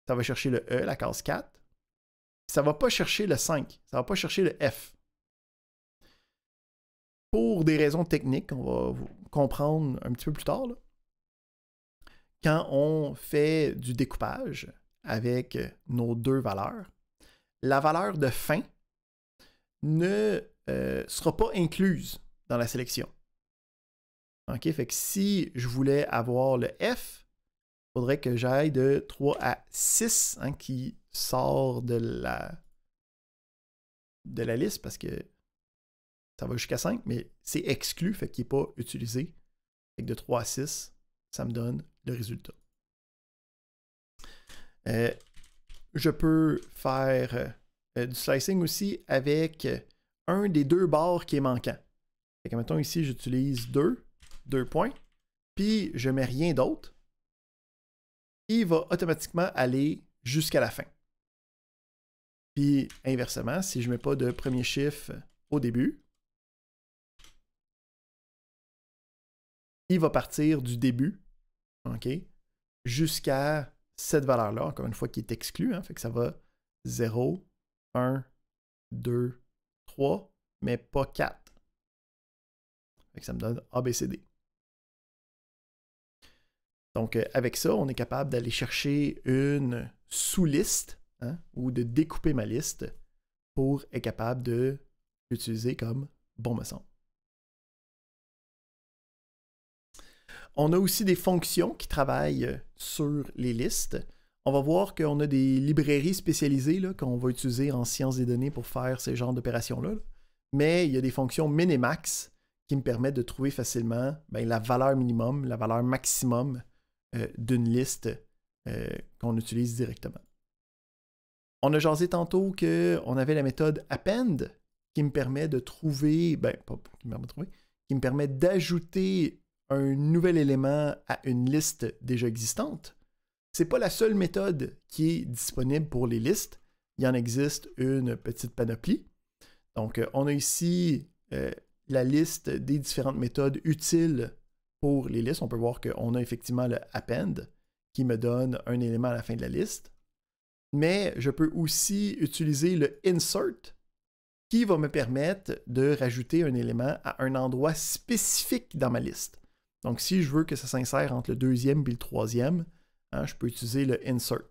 Ça va chercher le E, la case 4. Ça ne va pas chercher le 5, ça ne va pas chercher le F. Pour des raisons techniques, on va vous comprendre un petit peu plus tard, là. Quand on fait du découpage avec nos deux valeurs, la valeur de fin ne sera pas incluse dans la sélection. OK? Fait que si je voulais avoir le F, il faudrait que j'aille de 3 à 6, hein, qui sort de la liste parce que ça va jusqu'à 5, mais c'est exclu, fait qu'il n'est pas utilisé. Fait que de 3 à 6, ça me donne le résultat. Je peux faire du slicing aussi avec un des deux barres qui est manquant. Fait que mettons ici, j'utilise 2 points, puis je mets rien d'autre. Il va automatiquement aller jusqu'à la fin. Puis inversement, si je ne mets pas de premier chiffre au début, il va partir du début, OK, jusqu'à cette valeur-là, encore une fois, qui est exclue. Hein, fait que ça va 0, 1, 2, 3, mais pas 4. Fait que ça me donne ABCD. Donc, avec ça, on est capable d'aller chercher une sous-liste, hein, ou de découper ma liste pour être capable de l'utiliser comme bon me semble. On a aussi des fonctions qui travaillent sur les listes. On va voir qu'on a des librairies spécialisées qu'on va utiliser en sciences des données pour faire ce genre d'opérations-là. Mais il y a des fonctions min et max qui me permettent de trouver facilement la valeur minimum, la valeur maximum d'une liste qu'on utilise directement. On a jasé tantôt qu'on avait la méthode append qui me permet de trouver, qui me permet d'ajouter un nouvel élément à une liste déjà existante. Ce n'est pas la seule méthode qui est disponible pour les listes. Il y en existe une petite panoplie. Donc, on a ici la liste des différentes méthodes utiles pour les listes. On peut voir qu'on a effectivement le append qui me donne un élément à la fin de la liste. Mais je peux aussi utiliser le insert qui va me permettre de rajouter un élément à un endroit spécifique dans ma liste. Donc, si je veux que ça s'insère entre le deuxième et le troisième, je peux utiliser le insert.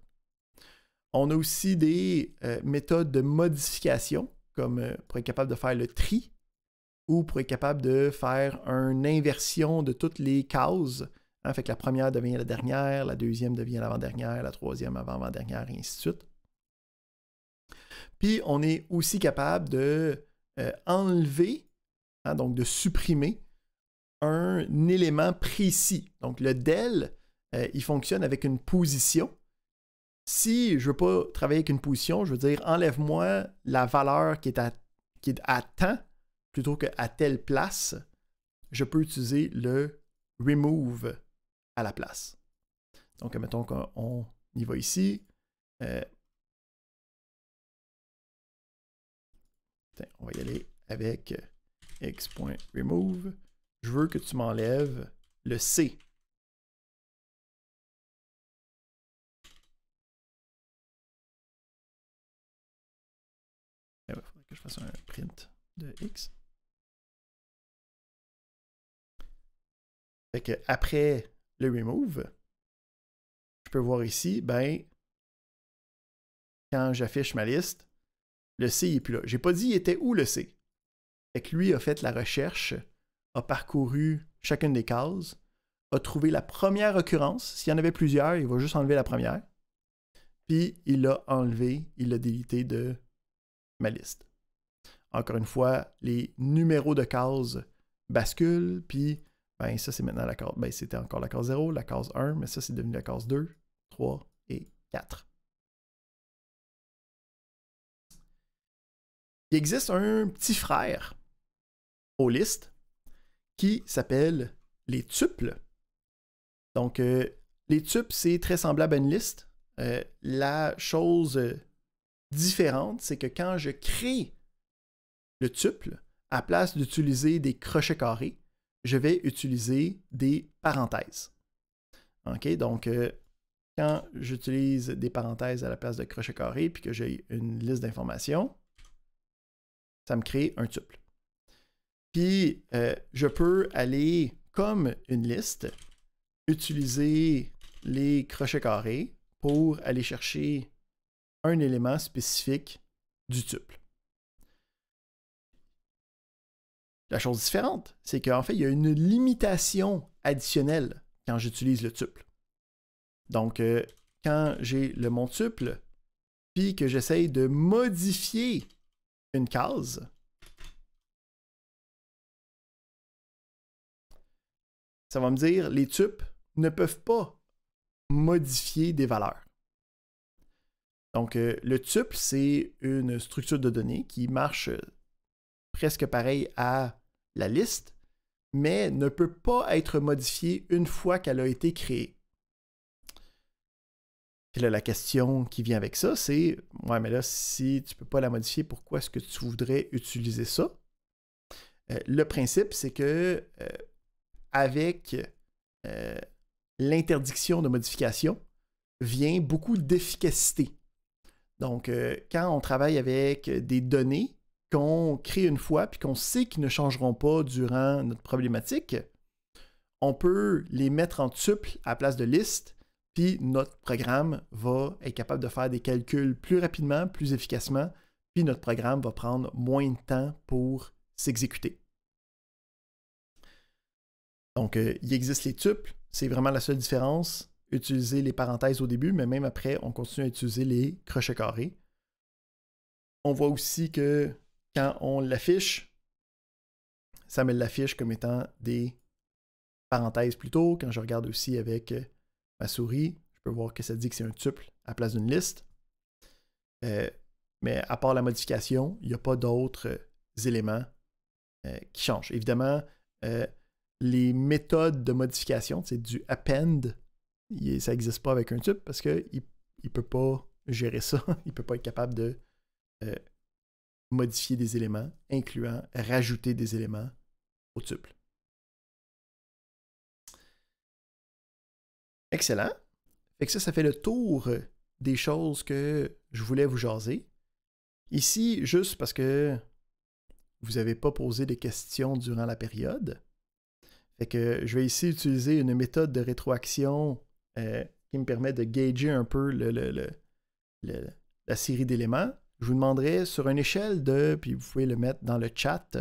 On a aussi des méthodes de modification, comme pour être capable de faire le tri, ou pour être capable de faire une inversion de toutes les cases. Fait que la première devient la dernière, la deuxième devient l'avant-dernière, la troisième avant-avant-dernière, et ainsi de suite. Puis, on est aussi capable de enlever, donc de supprimer un élément précis. Donc, le del, il fonctionne avec une position. Si je ne veux pas travailler avec une position, je veux dire, enlève-moi la valeur qui est à temps plutôt qu'à telle place. Je peux utiliser le remove à la place. Donc, mettons qu'on y va ici. On va y aller avec x.remove. Je veux que tu m'enlèves le C. Il faudrait que je fasse un print de X. Fait que après le remove, je peux voir ici, quand j'affiche ma liste, le C n'est plus là. Je n'ai pas dit il était où le C. Fait que lui a fait la recherche, a parcouru chacune des cases, a trouvé la première occurrence. S'il y en avait plusieurs, il va juste enlever la première. Puis il l'a enlevé, il l'a délité de ma liste. Encore une fois, les numéros de cases basculent, puis ça c'est maintenant la case. C'était encore la case 0, la case 1, mais ça c'est devenu la case 2, 3 et 4. Il existe un petit frère aux listes qui s'appelle les tuples. Donc, les tuples, c'est très semblable à une liste. La chose différente, c'est que quand je crée le tuple, à place d'utiliser des crochets carrés, je vais utiliser des parenthèses. OK? Donc, quand j'utilise des parenthèses à la place de crochets carrés puis que j'ai une liste d'informations, ça me crée un tuple. Puis, je peux aller, comme une liste, utiliser les crochets carrés pour aller chercher un élément spécifique du tuple. La chose différente, c'est qu'en fait, il y a une limitation additionnelle quand j'utilise le tuple. Donc, quand j'ai mon tuple, puis que j'essaye de modifier une case, ça va me dire les tuples ne peuvent pas modifier des valeurs. Donc, le tuple, c'est une structure de données qui marche presque pareil à la liste, mais ne peut pas être modifiée une fois qu'elle a été créée. Puis là, la question qui vient avec ça, c'est ouais, mais là, si tu ne peux pas la modifier, pourquoi est-ce que tu voudrais utiliser ça? Le principe, c'est que avec l'interdiction de modification vient beaucoup d'efficacité. Donc, quand on travaille avec des données qu'on crée une fois puis qu'on sait qu'ils ne changeront pas durant notre problématique, on peut les mettre en tuple à la place de liste, puis notre programme va être capable de faire des calculs plus rapidement, plus efficacement, puis notre programme va prendre moins de temps pour s'exécuter. Donc, il existe les tuples, c'est vraiment la seule différence. Utiliser les parenthèses au début, mais même après, on continue à utiliser les crochets carrés. On voit aussi que quand on l'affiche, ça me l'affiche comme étant des parenthèses plutôt. Quand je regarde aussi avec ma souris, je peux voir que ça dit que c'est un tuple à la place d'une liste. Mais à part la modification, il n'y a pas d'autres éléments qui changent. Évidemment, les méthodes de modification, c'est du append ça n'existe pas avec un tuple parce qu'il ne peut pas gérer ça. Il ne peut pas être capable de modifier des éléments, incluant rajouter des éléments au tuple. Excellent. Fait que ça fait le tour des choses que je voulais vous jaser. Ici, juste parce que vous n'avez pas posé de questions durant la période. Fait que je vais ici utiliser une méthode de rétroaction qui me permet de gager un peu la série d'éléments. Je vous demanderai sur une échelle de, puis vous pouvez le mettre dans le chat,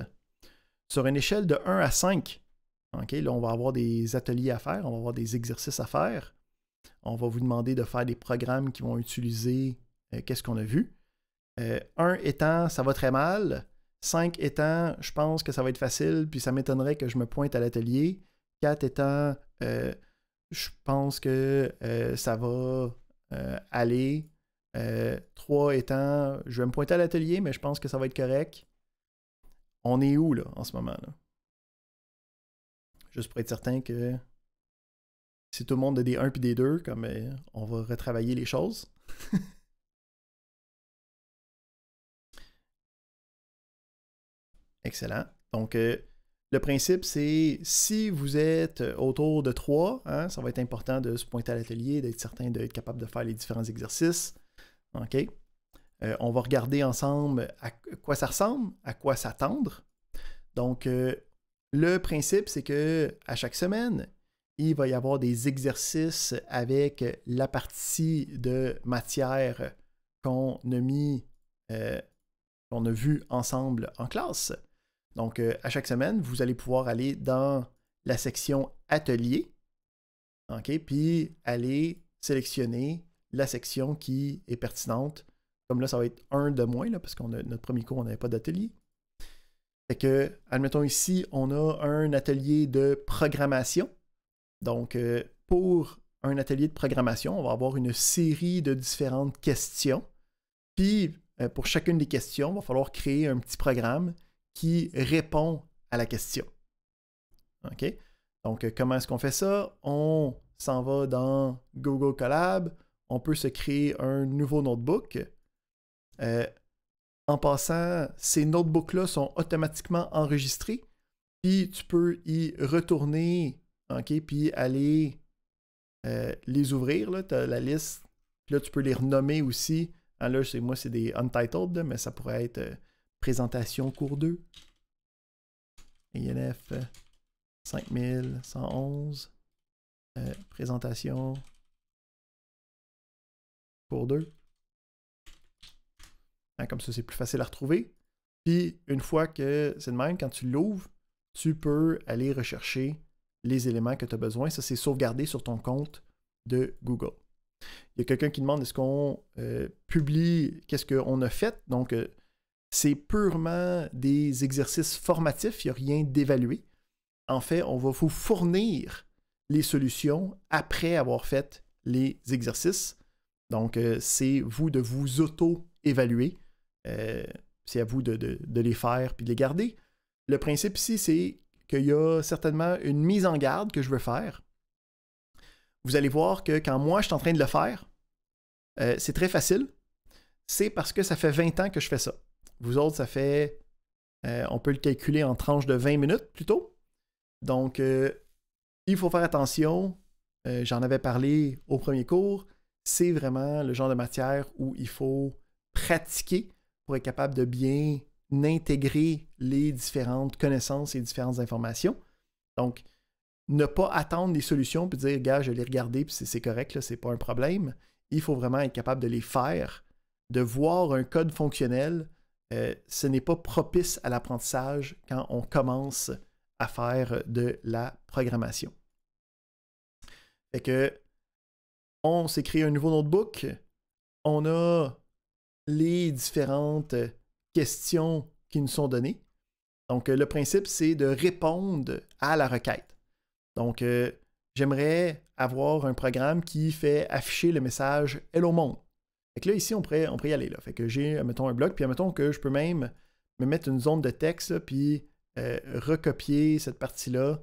sur une échelle de 1 à 5. Okay, là, on va avoir des ateliers à faire, on va avoir des exercices à faire. On va vous demander de faire des programmes qui vont utiliser qu'est-ce qu'on a vu. 1 étant, ça va très mal. 5 étant, je pense que ça va être facile, puis ça m'étonnerait que je me pointe à l'atelier. 4 étant, je pense que ça va aller. 3 étant, je vais me pointer à l'atelier, mais je pense que ça va être correct. On est où, là, en ce moment, là? Juste pour être certain que si tout le monde a des 1 puis des 2, comme on va retravailler les choses. Excellent. Donc, le principe, c'est si vous êtes autour de 3, hein, ça va être important de se pointer à l'atelier, d'être certain d'être capable de faire les différents exercices. OK? On va regarder ensemble à quoi ça ressemble, à quoi s'attendre. Donc, le principe, c'est que à chaque semaine, il va y avoir des exercices avec la partie de matière qu'on a mis, qu'on a vu ensemble en classe. Donc, à chaque semaine, vous allez pouvoir aller dans la section Atelier, OK, puis aller sélectionner la section qui est pertinente. Comme là, ça va être un de moins, là, parce qu'on a notre premier cours, on n'avait pas d'atelier. Fait que, admettons ici, on a un atelier de programmation. Donc, pour un atelier de programmation, on va avoir une série de différentes questions. Puis, pour chacune des questions, il va falloir créer un petit programme qui répond à la question. OK? Donc, comment est-ce qu'on fait ça? On s'en va dans Google Colab. On peut se créer un nouveau notebook. En passant, ces notebooks-là sont automatiquement enregistrés. Puis, tu peux y retourner, OK? Puis aller les ouvrir. Tu as la liste. Puis là, tu peux les renommer aussi. Ah, là, moi, c'est des untitled, là, mais ça pourrait être présentation cours 2. INF 5111. Présentation cours 2. Hein, comme ça, c'est plus facile à retrouver. Puis, une fois que c'est de même, quand tu l'ouvres, tu peux aller rechercher les éléments que tu as besoin. Ça, c'est sauvegardé sur ton compte de Google. Il y a quelqu'un qui demande est-ce qu'on publie qu'est-ce qu'on a fait. Donc, c'est purement des exercices formatifs. Il n'y a rien d'évalué. En fait, on va vous fournir les solutions après avoir fait les exercices. Donc, c'est vous de vous auto-évaluer. C'est à vous de les faire puis de les garder. Le principe ici, c'est qu'il y a certainement une mise en garde que je veux faire. Vous allez voir que quand moi, je suis en train de le faire, c'est très facile. C'est parce que ça fait 20 ans que je fais ça. Vous autres, ça fait... on peut le calculer en tranches de 20 minutes plutôt. Donc, il faut faire attention. J'en avais parlé au premier cours. C'est vraiment le genre de matière où il faut pratiquer pour être capable de bien intégrer les différentes connaissances et différentes informations. Donc, ne pas attendre des solutions puis dire, gars, je l'ai regardé puis c'est correct, là, c'est pas un problème. Il faut vraiment être capable de les faire, de voir un code fonctionnel. Ce n'est pas propice à l'apprentissage quand on commence à faire de la programmation. Fait que, on s'est créé un nouveau notebook. On a les différentes questions qui nous sont données. Donc, le principe, c'est de répondre à la requête. Donc, j'aimerais avoir un programme qui fait afficher le message « Hello monde ». Fait que là, ici, on pourrait y aller. Là. Fait que j'ai, mettons, un bloc, puis mettons que je peux même me mettre une zone de texte, là, puis recopier cette partie-là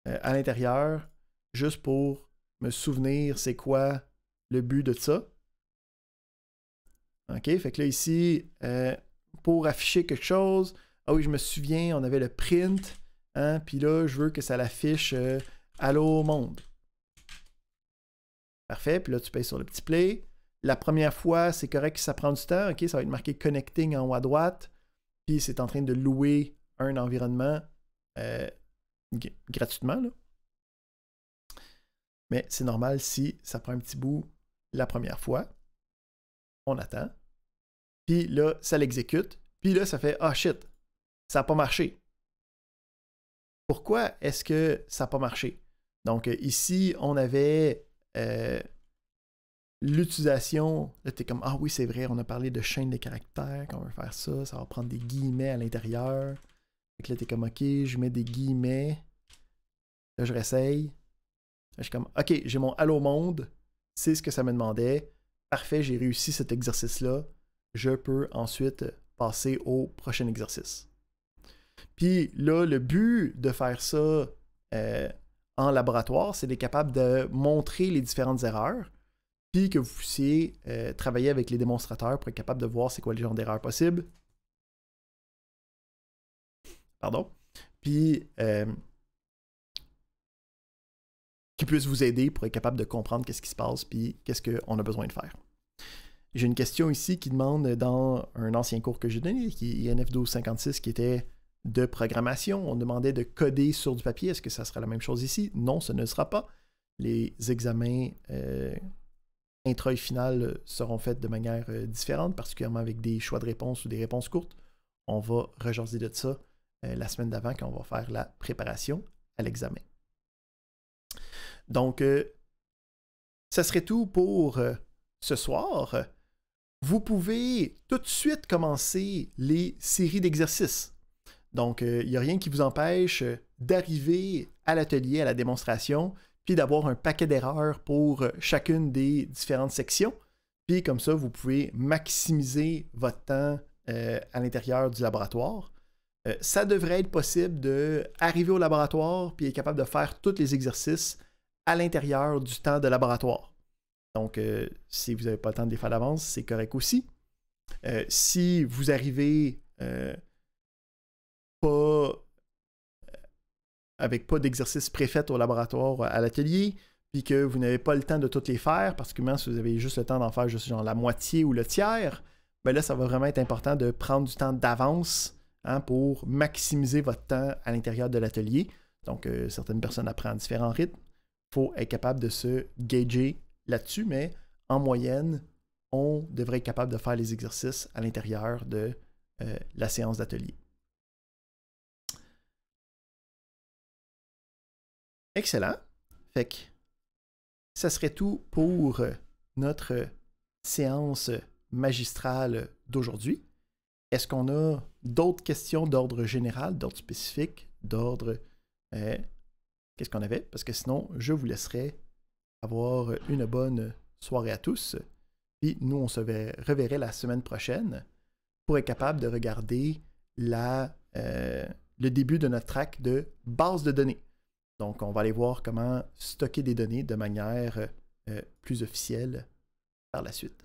à l'intérieur, juste pour me souvenir c'est quoi le but de ça. OK, fait que là ici, pour afficher quelque chose, ah oui, je me souviens, on avait le print, hein, puis là, je veux que ça l'affiche Allô monde. Parfait, puis là, tu payes sur le petit play. La première fois, c'est correct que ça prend du temps, OK, ça va être marqué Connecting en haut à droite, puis c'est en train de louer un environnement gratuitement, là. Mais c'est normal si ça prend un petit bout la première fois. On attend. Puis là, ça l'exécute. Puis là, ça fait « Ah shit, ça n'a pas marché. » Pourquoi est-ce que ça n'a pas marché? Donc ici, on avait l'utilisation. Là, tu es comme « Ah oui, c'est vrai, on a parlé de chaîne de caractères, qu'on veut faire ça. Ça va prendre des guillemets à l'intérieur. » Fait que là, tu es comme « Ok, je mets des guillemets. » Là, je réessaye. Là, je suis comme « Ok, j'ai mon Allô monde. C'est ce que ça me demandait. Parfait, j'ai réussi cet exercice-là. Je peux ensuite passer au prochain exercice. » Puis là, le but de faire ça en laboratoire, c'est d'être capable de montrer les différentes erreurs, puis que vous puissiez travailler avec les démonstrateurs pour être capable de voir c'est quoi les genres d'erreurs possibles. Pardon. Puis qui puissent vous aider pour être capable de comprendre qu'est-ce qui se passe, puis qu'est-ce qu'on a besoin de faire. J'ai une question ici qui demande dans un ancien cours que j'ai donné, qui est INF 1256, qui était de programmation. On demandait de coder sur du papier. Est-ce que ça sera la même chose ici? Non, ce ne sera pas. Les examens intra et final seront faits de manière différente, particulièrement avec des choix de réponses ou des réponses courtes. On va rejaser de ça la semaine d'avant quand on va faire la préparation à l'examen. Donc, ça serait tout pour ce soir. Vous pouvez tout de suite commencer les séries d'exercices. Donc, il n'y a rien qui vous empêche d'arriver à l'atelier, à la démonstration, puis d'avoir un paquet d'erreurs pour chacune des différentes sections. Puis comme ça, vous pouvez maximiser votre temps à l'intérieur du laboratoire. Ça devrait être possible d'arriver au laboratoire puis être capable de faire tous les exercices à l'intérieur du temps de laboratoire. Donc, si vous n'avez pas le temps de les faire d'avance, c'est correct aussi. Si vous arrivez avec pas d'exercice préfet au laboratoire à l'atelier, puis que vous n'avez pas le temps de toutes les faire, particulièrement si vous avez juste le temps d'en faire juste genre la moitié ou le tiers, ben là, ça va vraiment être important de prendre du temps d'avance pour maximiser votre temps à l'intérieur de l'atelier. Donc, certaines personnes apprennent différents rythmes. Il faut être capable de se gager là-dessus, mais en moyenne, on devrait être capable de faire les exercices à l'intérieur de la séance d'atelier. Excellent. Fait que ça serait tout pour notre séance magistrale d'aujourd'hui. Est-ce qu'on a d'autres questions d'ordre général, d'ordre spécifique, d'ordre... qu'est-ce qu'on avait? Parce que sinon, je vous laisserai avoir une bonne soirée à tous. Puis nous, on se reverrait la semaine prochaine pour être capable de regarder le début de notre track de base de données. Donc, on va aller voir comment stocker des données de manière plus officielle par la suite.